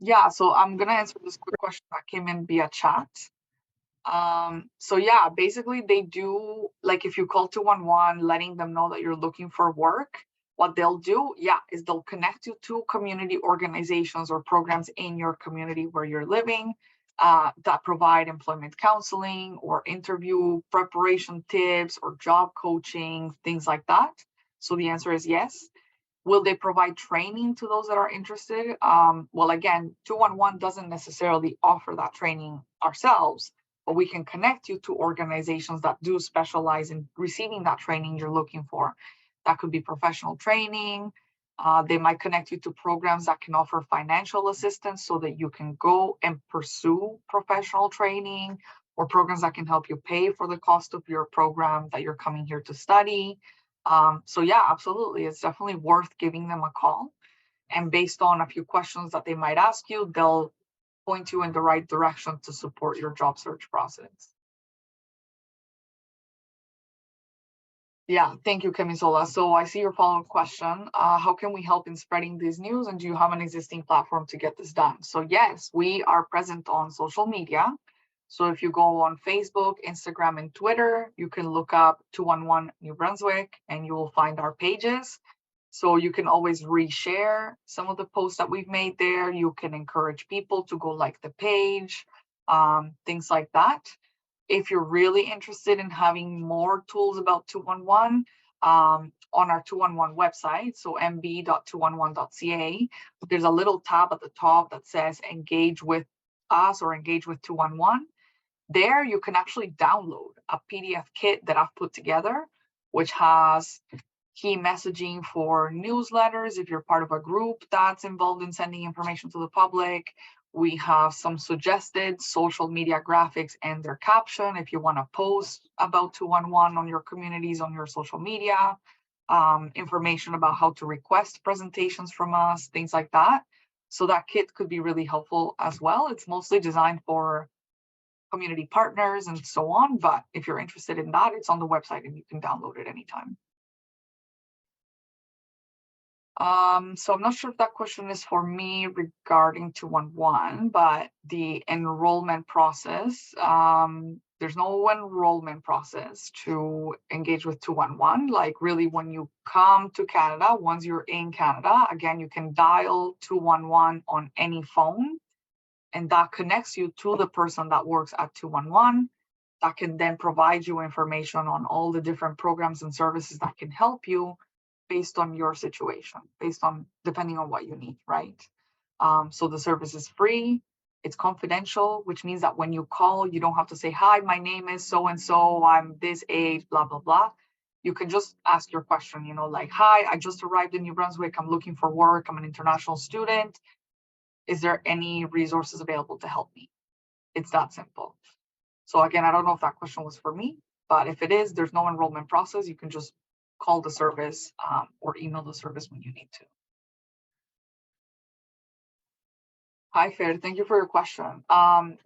B: Yeah, so I'm gonna answer this quick question that came in via chat. So yeah, basically they do, like if you call 211, letting them know that you're looking for work, what they'll do, is they'll connect you to community organizations or programs in your community where you're living that provide employment counseling or interview preparation tips or job coaching, things like that. So the answer is yes. Will they provide training to those that are interested? Well, again, 211 doesn't necessarily offer that training ourselves, but we can connect you to organizations that do specialize in receiving that training you're looking for. That could be professional training. They might connect you to programs that can offer financial assistance so that you can go and pursue professional training, or programs that can help you pay for the cost of your program that you're coming here to study. So yeah, absolutely. It's definitely worth giving them a call. And based on a few questions that they might ask you, they'll point you in the right direction to support your job search process. Yeah, thank you, Camisola. So I see your follow-up question. How can we help in spreading this news? And do you have an existing platform to get this done? So yes, we are present on social media. So if you go on Facebook, Instagram, and Twitter, you can look up 211 New Brunswick and you will find our pages. So you can always reshare some of the posts that we've made there. You can encourage people to go like the page, things like that. If you're really interested in having more tools about 211, on our 211 website, so mb.211.ca, there's a little tab at the top that says engage with us or engage with 211. There you can actually download a PDF kit that I've put together, which has key messaging for newsletters if you're part of a group that's involved in sending information to the public. We have some suggested social media graphics and their caption if you want to post about 211 on your communities, on your social media, information about how to request presentations from us, things like that. So that kit could be really helpful as well. It's mostly designed for community partners and so on, but if you're interested in that, it's on the website and you can download it anytime. So I'm not sure if that question is for me regarding 211, but the enrollment process, there's no enrollment process to engage with 211. Like really when you come to Canada, once you're in Canada, again, you can dial 211 on any phone and that connects you to the person that works at 211 that can then provide you information on all the different programs and services that can help you based on your situation, depending on what you need, right? So the service is free, it's confidential, which means that when you call, you don't have to say, hi, my name is so-and-so, I'm this age, blah, blah, blah. You can just ask your question, you know, like, hi, I just arrived in New Brunswick, I'm looking for work, I'm an international student. Is there any resources available to help me? It's that simple. So again, I don't know if that question was for me, but if it is, there's no enrollment process. You can just call the service or email the service when you need to. Hi, Fair. Thank you for your question.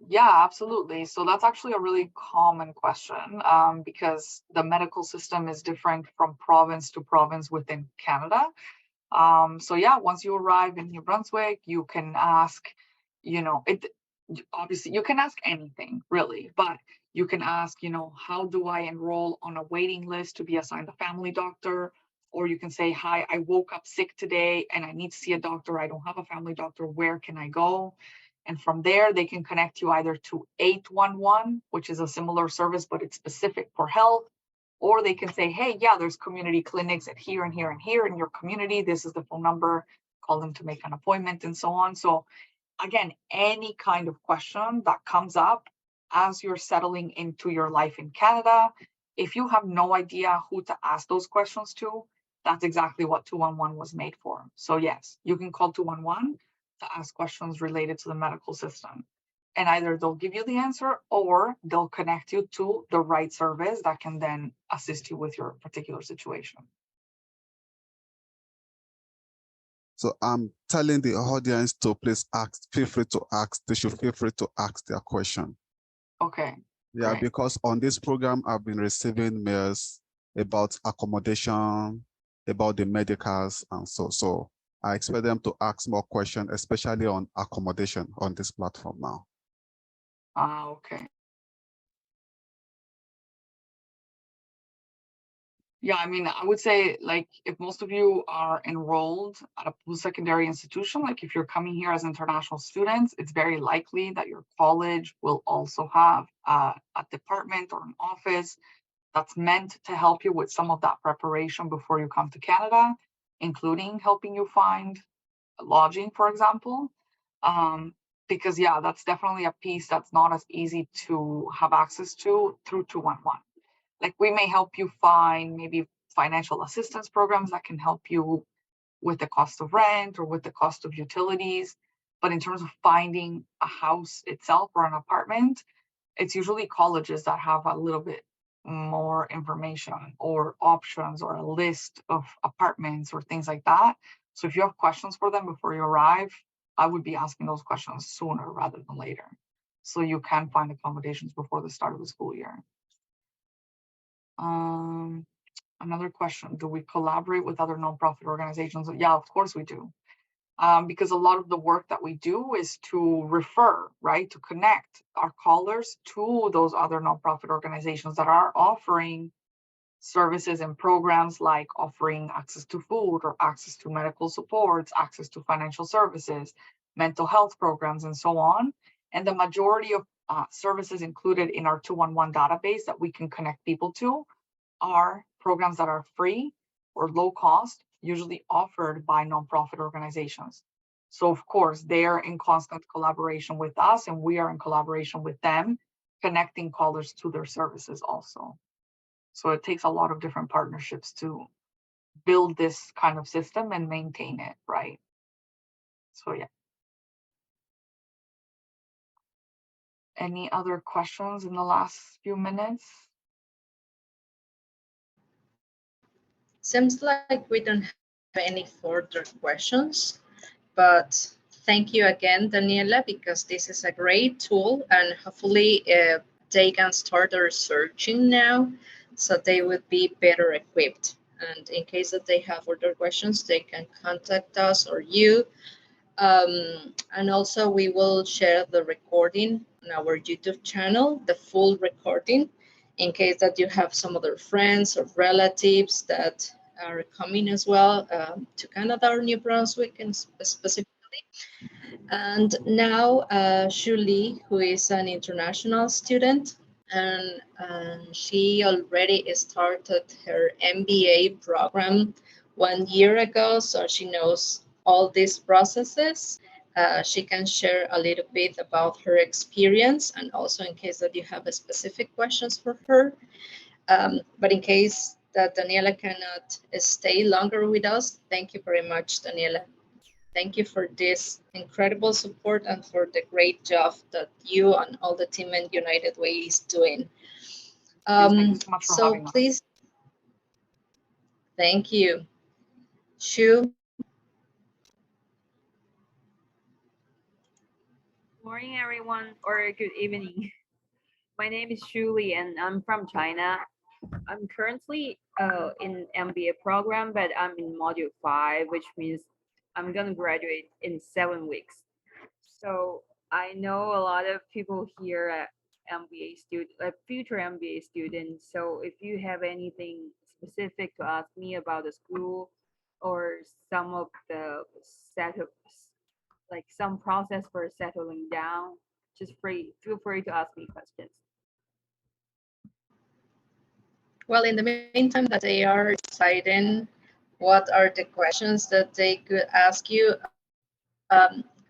B: Yeah, absolutely. So that's actually a really common question because the medical system is different from province to province within Canada. So yeah, once you arrive in New Brunswick, you can ask, you know, obviously you can ask anything really, but you can ask, you know, how do I enroll on a waiting list to be assigned a family doctor? Or you can say, hi, I woke up sick today and I need to see a doctor. I don't have a family doctor. Where can I go? And from there, they can connect you either to 811, which is a similar service, but it's specific for health. Or they can say, hey, yeah, there's community clinics at here and here and here in your community. This is the phone number. Call them to make an appointment and so on. So again, any kind of question that comes up as you're settling into your life in Canada, if you have no idea who to ask those questions to, that's exactly what 211 was made for. So yes, you can call 211 to ask questions related to the medical system. And either they'll give you the answer or they'll connect you to the right service that can then assist you with your particular situation.
D: So I'm telling the audience to please ask, feel free to ask, they should feel free to ask their question.
B: Okay.
D: Yeah,
B: great.
D: Because on this program, I've been receiving mails about accommodation, about the medicals, and so I expect them to ask more questions, especially on accommodation on this platform now.
B: Okay. Yeah, I mean, I would say, like, if most of you are enrolled at a post-secondary institution, like if you're coming here as international students, it's very likely that your college will also have a department or an office that's meant to help you with some of that preparation before you come to Canada, including helping you find lodging, for example. Because yeah, that's definitely a piece that's not as easy to have access to through 211. Like we may help you find maybe financial assistance programs that can help you with the cost of rent or with the cost of utilities. But in terms of finding a house itself or an apartment, it's usually colleges that have a little bit more information or options or a list of apartments or things like that. So if you have questions for them before you arrive, I would be asking those questions sooner rather than later. So you can find accommodations before the start of the school year. Another question, do we collaborate with other nonprofit organizations? Yeah, of course we do. Because a lot of the work that we do is to refer, right, to connect our callers to those other nonprofit organizations that are offering services and programs like offering access to food or access to medical supports, access to financial services, mental health programs, and so on. And the majority of services included in our 211 database that we can connect people to are programs that are free or low cost, usually offered by nonprofit organizations. So of course, they're in constant collaboration with us and we are in collaboration with them, connecting callers to their services also. So it takes a lot of different partnerships to build this kind of system and maintain it, right? So yeah. Any other questions in the last few minutes?
A: Seems like we don't have any further questions, but thank you again, Daniela, because this is a great tool and hopefully they can start their searching now so they would be better equipped. And in case that they have further questions, they can contact us or you. And also we will share the recording on our YouTube channel, the full recording, in case that you have some other friends or relatives that are coming as well to Canada or New Brunswick and specifically. And now Julie, who is an international student, and she already started her MBA program 1 year ago, so she knows all these processes. She can share a little bit about her experience and also in case that you have specific questions for her. But in case that Daniela cannot stay longer with us, thank you very much, Daniela. Thank you for this incredible support and for the great job that you and all the team in United Way is doing.
B: Yes, thank you so much for having us.
A: Please, thank you. Shu,
E: Morning, everyone, or good evening. My name is Julie, and I'm from China. I'm currently in MBA program, but I'm in module 5, which means I'm gonna graduate in 7 weeks. So I know a lot of people here at MBA student, future MBA students. So if you have anything specific to ask me about the school or some of the setups, like some process for settling down, just feel free to ask me questions.
A: well, in the meantime that they are deciding what are the questions that they could ask you,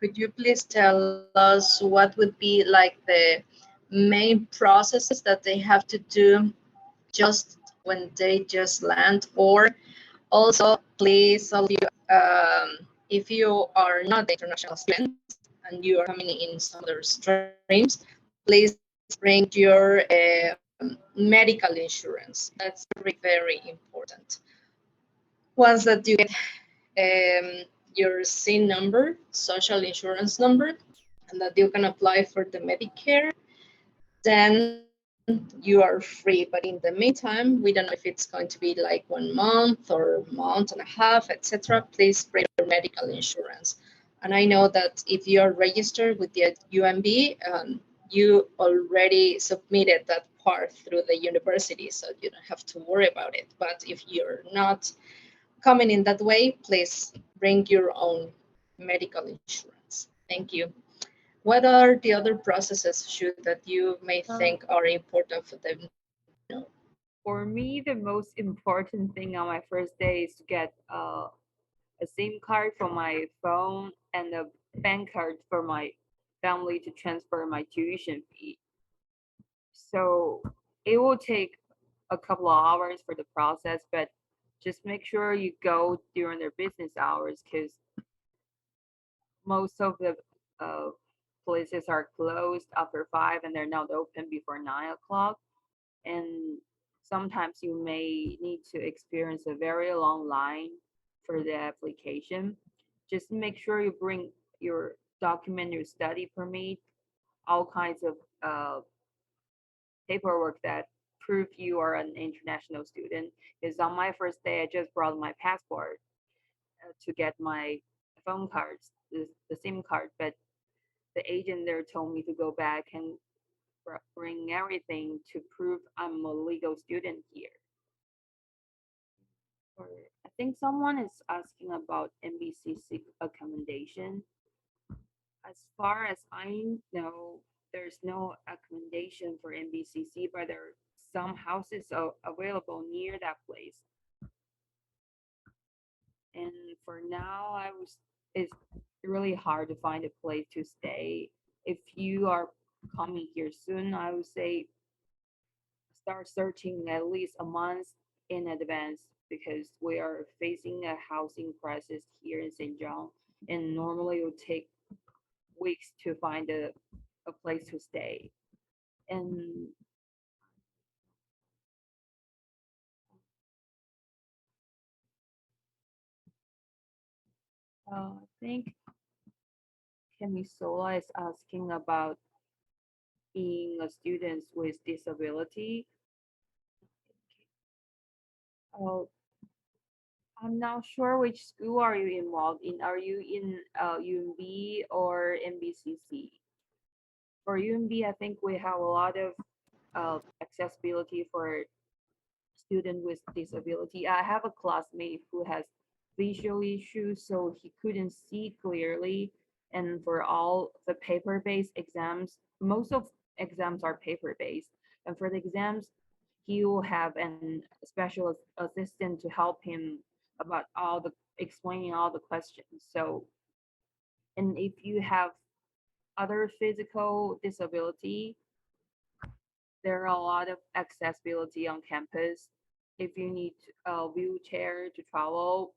A: could you please tell us what would be like the main processes that they have to do just when they just land, or also please all you if you are not the international student and you are coming in some other streams, please bring your medical insurance. That's very, very important. Once that you get your SIN number, social insurance number, and that you can apply for the Medicare, then you are free. But in the meantime, we don't know if it's going to be like 1 month or month and a half, etc. Please bring your medical insurance. And I know that if you are registered with the UMB, you already submitted that part through the university, so you don't have to worry about it. But if you're not coming in that way, please bring your own medical insurance. Thank you. What are the other processes that you may think are important for them?
E: For me, the most important thing on my first day is to get a SIM card for my phone and a bank card for my family to transfer my tuition fee. So it will take a couple of hours for the process, but just make sure you go during their business hours because most of the uh, places are closed after 5 and they're not open before 9 o'clock. And sometimes you may need to experience a very long line for the application. Just make sure you bring your document, your study permit, all kinds of paperwork that prove you are an international student. Because on my first day, I just brought my passport to get my phone cards, the SIM card, but the agent there told me to go back and bring everything to prove I'm a legal student here. Or I think someone is asking about NBCC accommodation. As far as I know, there's no accommodation for NBCC, but there are some houses available near that place. And for now, it's really hard to find a place to stay. If you are coming here soon, I would say start searching at least a month in advance because we are facing a housing crisis here in St. John, and normally it would take weeks to find a place to stay. And I think Kemisola is asking about being a student with disability. Uh, I'm not sure which school are you involved in. Are you in UMB or MBCC? For UMB, I think we have a lot of accessibility for student with disability. I have a classmate who has visual issues, so he couldn't see clearly. And for all the paper-based exams, most of exams are paper-based. And for the exams, he will have an special assistant to help him about all the explaining all the questions. So, and if you have other physical disability, there are a lot of accessibility on campus. If you need a wheelchair to travel,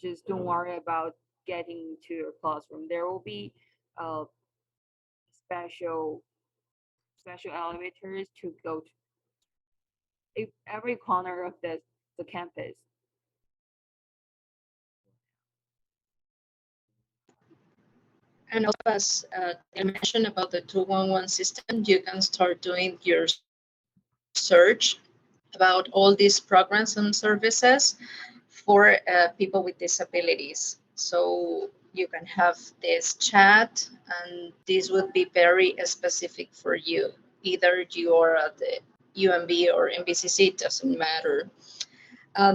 E: just don't worry about getting to your classroom. There will be uh, special special elevators to go to every corner of the campus.
A: And also, as I mentioned about the 211 system, you can start doing your search about all these programs and services for people with disabilities. So you can have this chat, and this would be very specific for you. Either you are at the UMB or MBCC, it doesn't matter.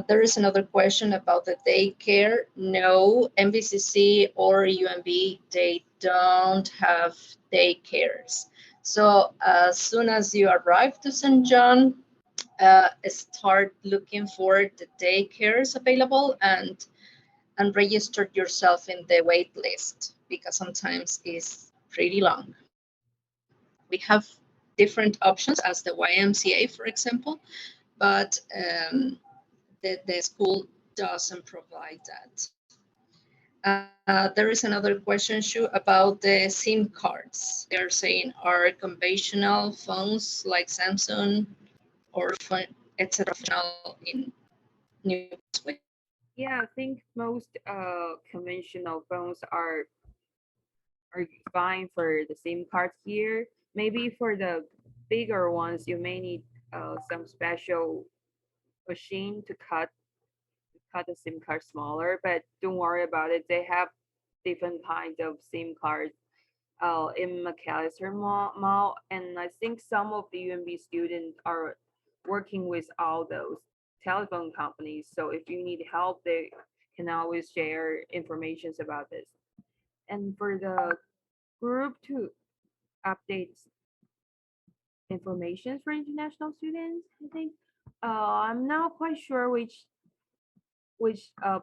A: There is another question about the daycare. No, MBCC or UMB, they don't have daycares. So as soon as you arrive to St. John, start looking for the daycares available and register yourself in the wait list because sometimes it's pretty long. We have different options as the YMCA, for example, but the school doesn't provide that. There is another question, Shu, about the SIM cards. They're saying are conventional phones like Samsung or etc. in New Brunswick?
E: Yeah, I think most conventional phones are fine for the SIM cards here. Maybe for the bigger ones, you may need some special machine to cut the SIM card smaller, but don't worry about it. They have different kinds of SIM cards in McAllister Mall, and I think some of the UMB students are working with all those telephone companies. So if you need help, they can always share informations about this. And for the group to update information for international students, I think I'm not quite sure which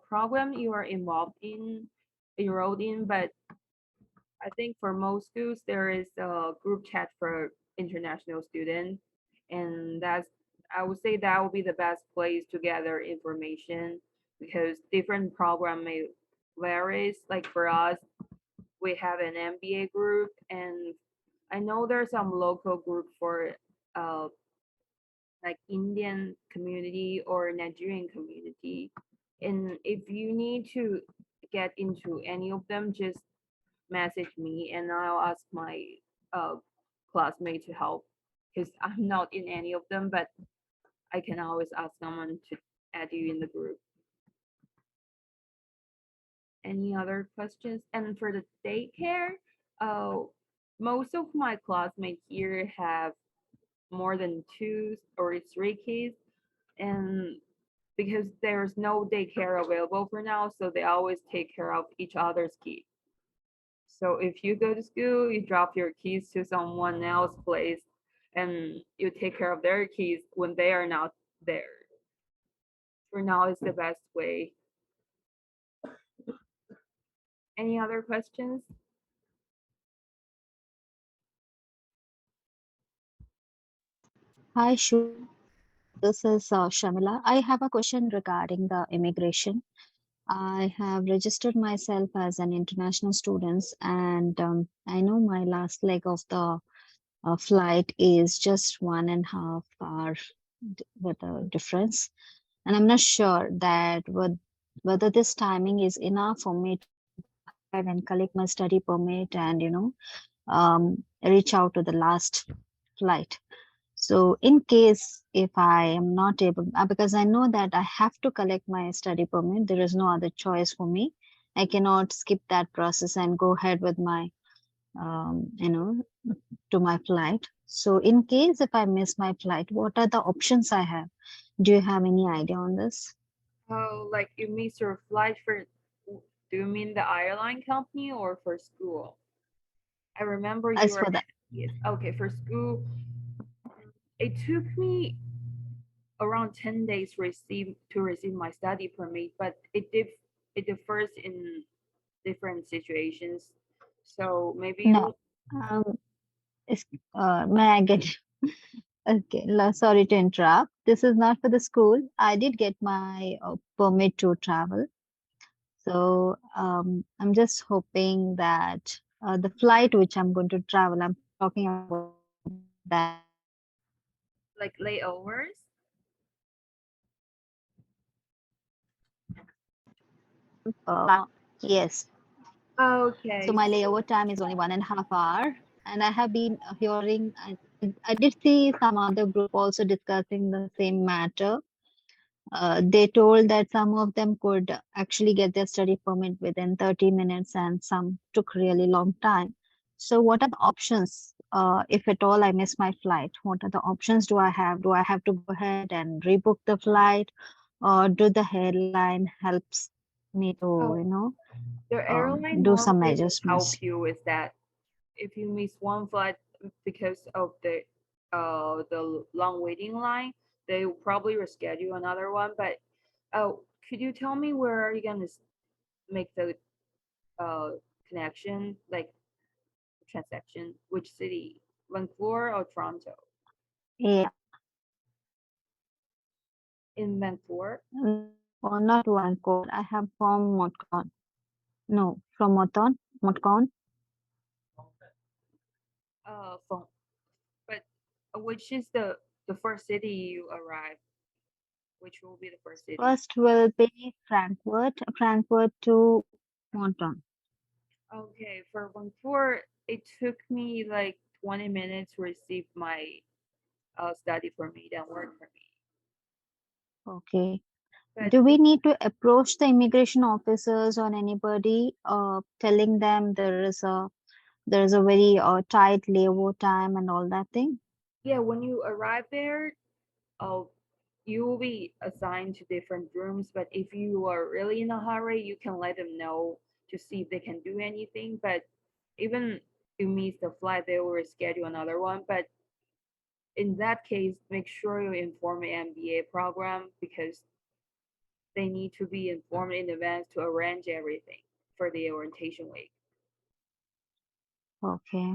E: program you are enrolled in, but I think for most schools there is a group chat for international students, and I would say that would be the best place to gather information because different program may varies. Like for us, we have an MBA group, and I know there's some local group for uh, like Indian community or Nigerian community. And if you need to get into any of them, just message me and I'll ask my uh, classmate to help because I'm not in any of them, but I can always ask someone to add you in the group. Any other questions? And for the daycare, uh, most of my classmates here have more than two or three kids, and because there's no daycare available for now, so they always take care of each other's kids. So if you go to school, you drop your keys to someone else's place and you take care of their kids when they are not there. For now, it's the best way. Any other questions?
F: Hi, Shu. This is Shamila. I have a question regarding the immigration. I have registered myself as an international student, and I know my last leg of the flight is just 1.5 hour with a difference, and I'm not sure that whether this timing is enough for me to go ahead and collect my study permit and reach out to the last flight. So in case if I am not able, because I know that I have to collect my study permit, there is no other choice for me. I cannot skip that process and go ahead with my, to my flight. So in case if I miss my flight, what are the options I have? Do you have any idea on this?
E: Oh, like you miss your flight for, do you mean the airline company or for school? I remember you
F: As
E: were,
F: for that,
E: yes, okay, for school, it took me around 10 days to receive my study permit, but it differs in different situations. So maybe
F: no.
E: you,
F: Um, is, may I get Okay, sorry to interrupt. This is not for the school. I did get my permit to travel. So I'm just hoping that the flight which I'm going to travel, I'm talking about that.
E: like layovers.
F: Yes. So
E: Okay,
F: my layover time is only 1.5 hour, and I have been hearing. I did see some other group also discussing the same matter. They told that some of them could actually get their study permit within 30 minutes and some took really long time. So what are the options? If at all I miss my flight, what are the options do I have? Do I have to go ahead and rebook the flight, or do the airline helps me to,
E: oh, the airline
F: do some
E: normally will help
F: adjustments?
E: you with that. If you miss one flight because of the long waiting line, they will probably reschedule another one. But oh, could you tell me where are you gonna make the uh connection, like transaction? Which city? Vancouver or Toronto?
F: Yeah,
E: In Vancouver?
F: or not Vancouver. I have from Motcon. No, from Motcon.
E: Phone. But which is the first city you arrive? Which will be the first city?
F: First will be Frankfurt to Monton.
E: Okay, for Vancouver, it took me like 20 minutes to receive my study permit and work permit.
F: Okay.
E: But
F: Do we
E: if,
F: need to approach the immigration officers or anybody, telling them there is a very tight layover time and all that thing?
E: yeah, when you arrive there, uh, you will be assigned to different rooms. But if you are really in a hurry, you can let them know to see if they can do anything. But even you miss the flight, they will reschedule another one. But in that case, make sure you inform the MBA program because they need to be informed in advance to arrange everything for the orientation week.
F: Okay.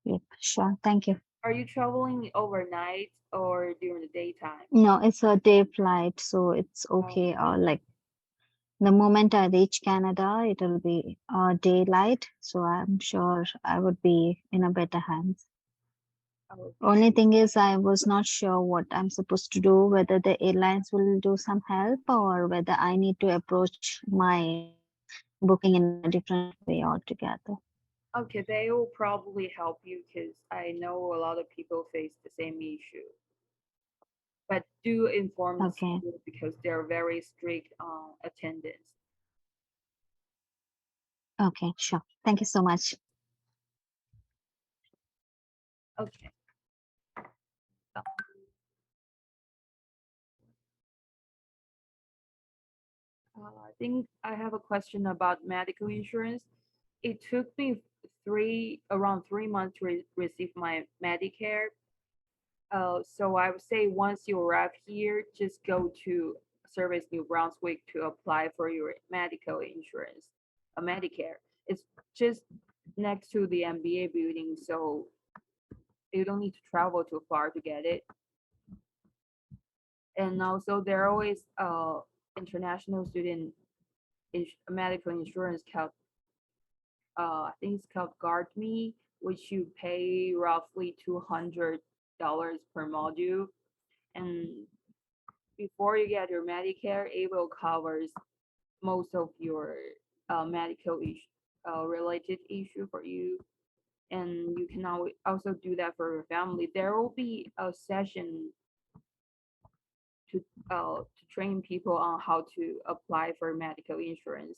F: Yep. Sure. Thank you.
E: Are you traveling overnight or during the daytime?
F: No, it's a day flight, so it's
E: Oh,
F: okay. Like the moment I reach Canada, it'll be daylight, so I'm sure I would be in a better hands.
E: okay.
F: Only thing is, I was not sure what I'm supposed to do, whether the airlines will do some help or whether I need to approach my booking in a different way altogether.
E: Okay, they will probably help you because I know a lot of people face the same issue. But do inform the
F: Okay.
E: school because they're very strict on attendance.
F: Okay, sure. Thank you so much.
E: Okay. think I have a question about medical insurance. It took me around 3 months to receive my Medicare. So I would say once you arrive here, just go to Service New Brunswick to apply for your medical insurance, Medicare. It's just next to the MBA building, so you don't need to travel too far to get it. And also there are always international student medical insurance called I think it's called GuardMe, which you pay roughly $200 per module. And before you get your Medicare, it will covers most of your medical related issue for you. And you can also do that for your family. There will be a session to train people on how to apply for medical insurance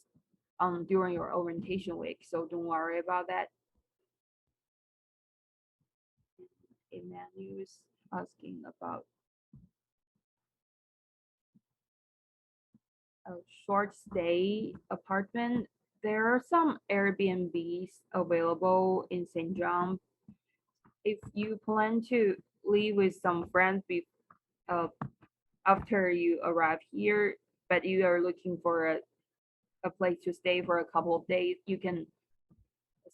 E: during your orientation week. So don't worry about that. Emmanuel is asking about a short stay apartment. There are some Airbnbs available in St. John. If you plan to live with some friends after you arrive here, but you are looking for a place to stay for a couple of days, you can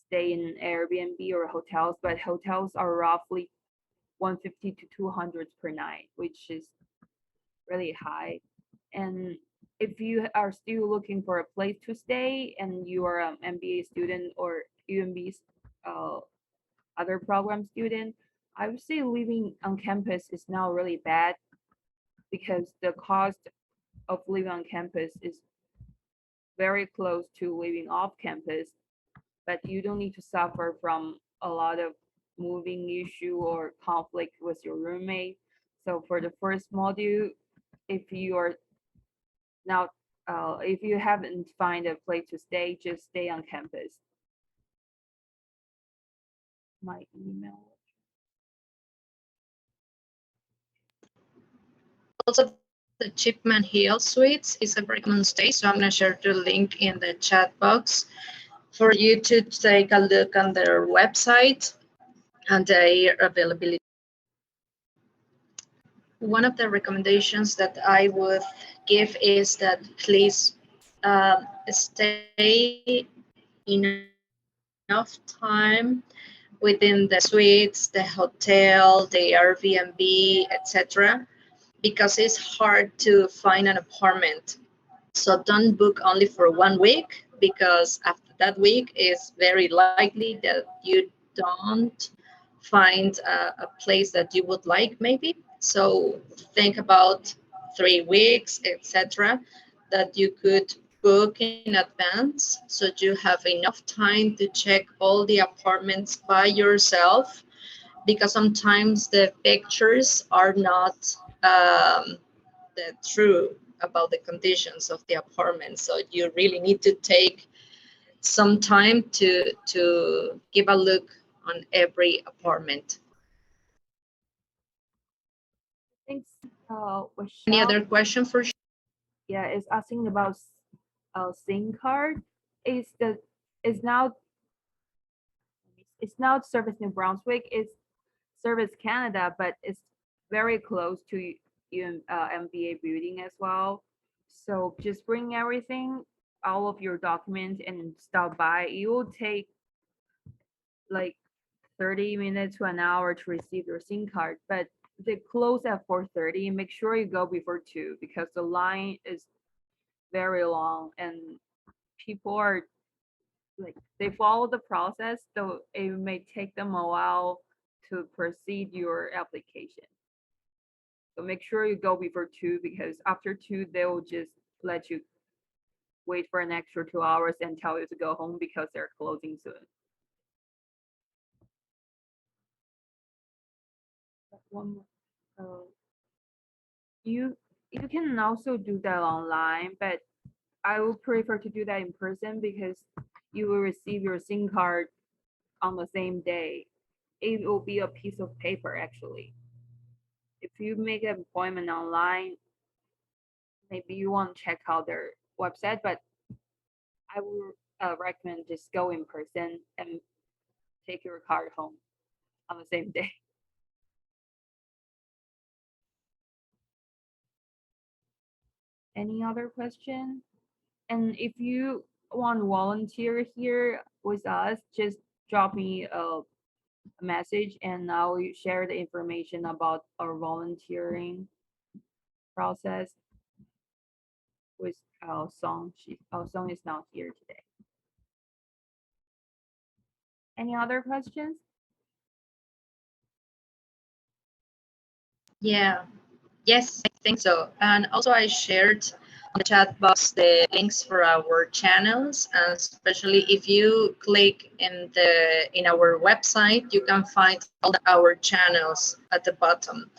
E: stay in Airbnb or hotels, but hotels are roughly 150 to 200 per night, which is really high. And if you are still looking for a place to stay and you are an MBA student or UMB's other program student, I would say living on campus is not really bad because the cost of living on campus is very close to living off campus, but you don't need to suffer from a lot of moving issue or conflict with your roommate. So for the first module, if you are now if you haven't find a place to stay, just stay on campus. My email.
A: Also, the Chipman Hill Suites is a very common stay, so I'm going to share the link in the chat box for you to take a look on their website and their availability. One of the recommendations that I would give is that please stay enough time within the suites, the hotel, the Airbnb, etc., because it's hard to find an apartment. So don't book only for 1 week, because after that week it's very likely that you don't find a place that you would like maybe. So think about 3 weeks, etc., that you could book in advance so you have enough time to check all the apartments by yourself, because sometimes the pictures are not the true about the conditions of the apartment. So you really need to take some time to give a look on every apartment.
E: Thanks.
A: Any other question for?
E: Yeah, it's asking about SIM card. Is now it's not Service New Brunswick. It's Service Canada, but it's very close to MBA building as well. So just bring everything, all of your documents, and stop by. It will take like 30 minutes to an hour to receive your SIM card, but they close at 4:30. Make sure you go before 2 because the line is very long and people are like they follow the process, so it may take them a while to proceed your application. So make sure you go before 2 because after 2 they will just let you wait for an extra 2 hours and tell you to go home because they're closing soon. One more. You can also do that online, but I would prefer to do that in person because you will receive your SIM card on the same day. It will be a piece of paper actually. If you make an appointment online, maybe you want to check out their website, but I would recommend just go in person and take your card home on the same day. Any other question? And if you want to volunteer here with us, just drop me a message and I'll share the information about our volunteering process with Song. Song is not here today. Any other questions?
A: Yeah. Yes, I think so. And also I shared on the chat box the links for our channels, and especially if you click in our website, you can find all our channels at the bottom.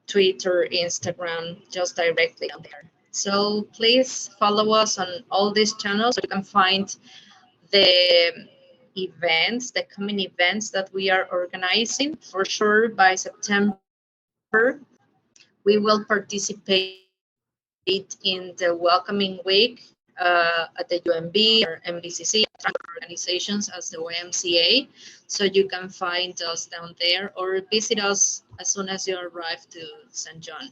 A: Twitter, Instagram, just directly on there. So please follow us on all these channels so you can find the events, the coming events that we are organizing. For sure, by September, we will participate in the welcoming week at the UMB or MBCC organizations as the YMCA. So you can find us down there or visit us as soon as you arrive to St. John.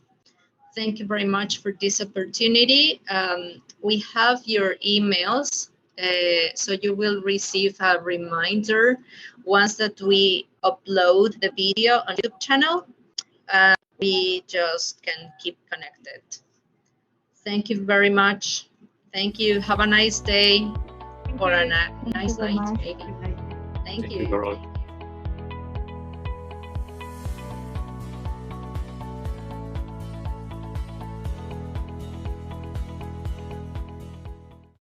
A: Thank you very much for this opportunity. We have your emails, so you will receive a reminder once that we upload the video on YouTube channel. We just can keep connected. Thank you very much. Thank you. Have a nice day or a nice night, maybe. Thank you.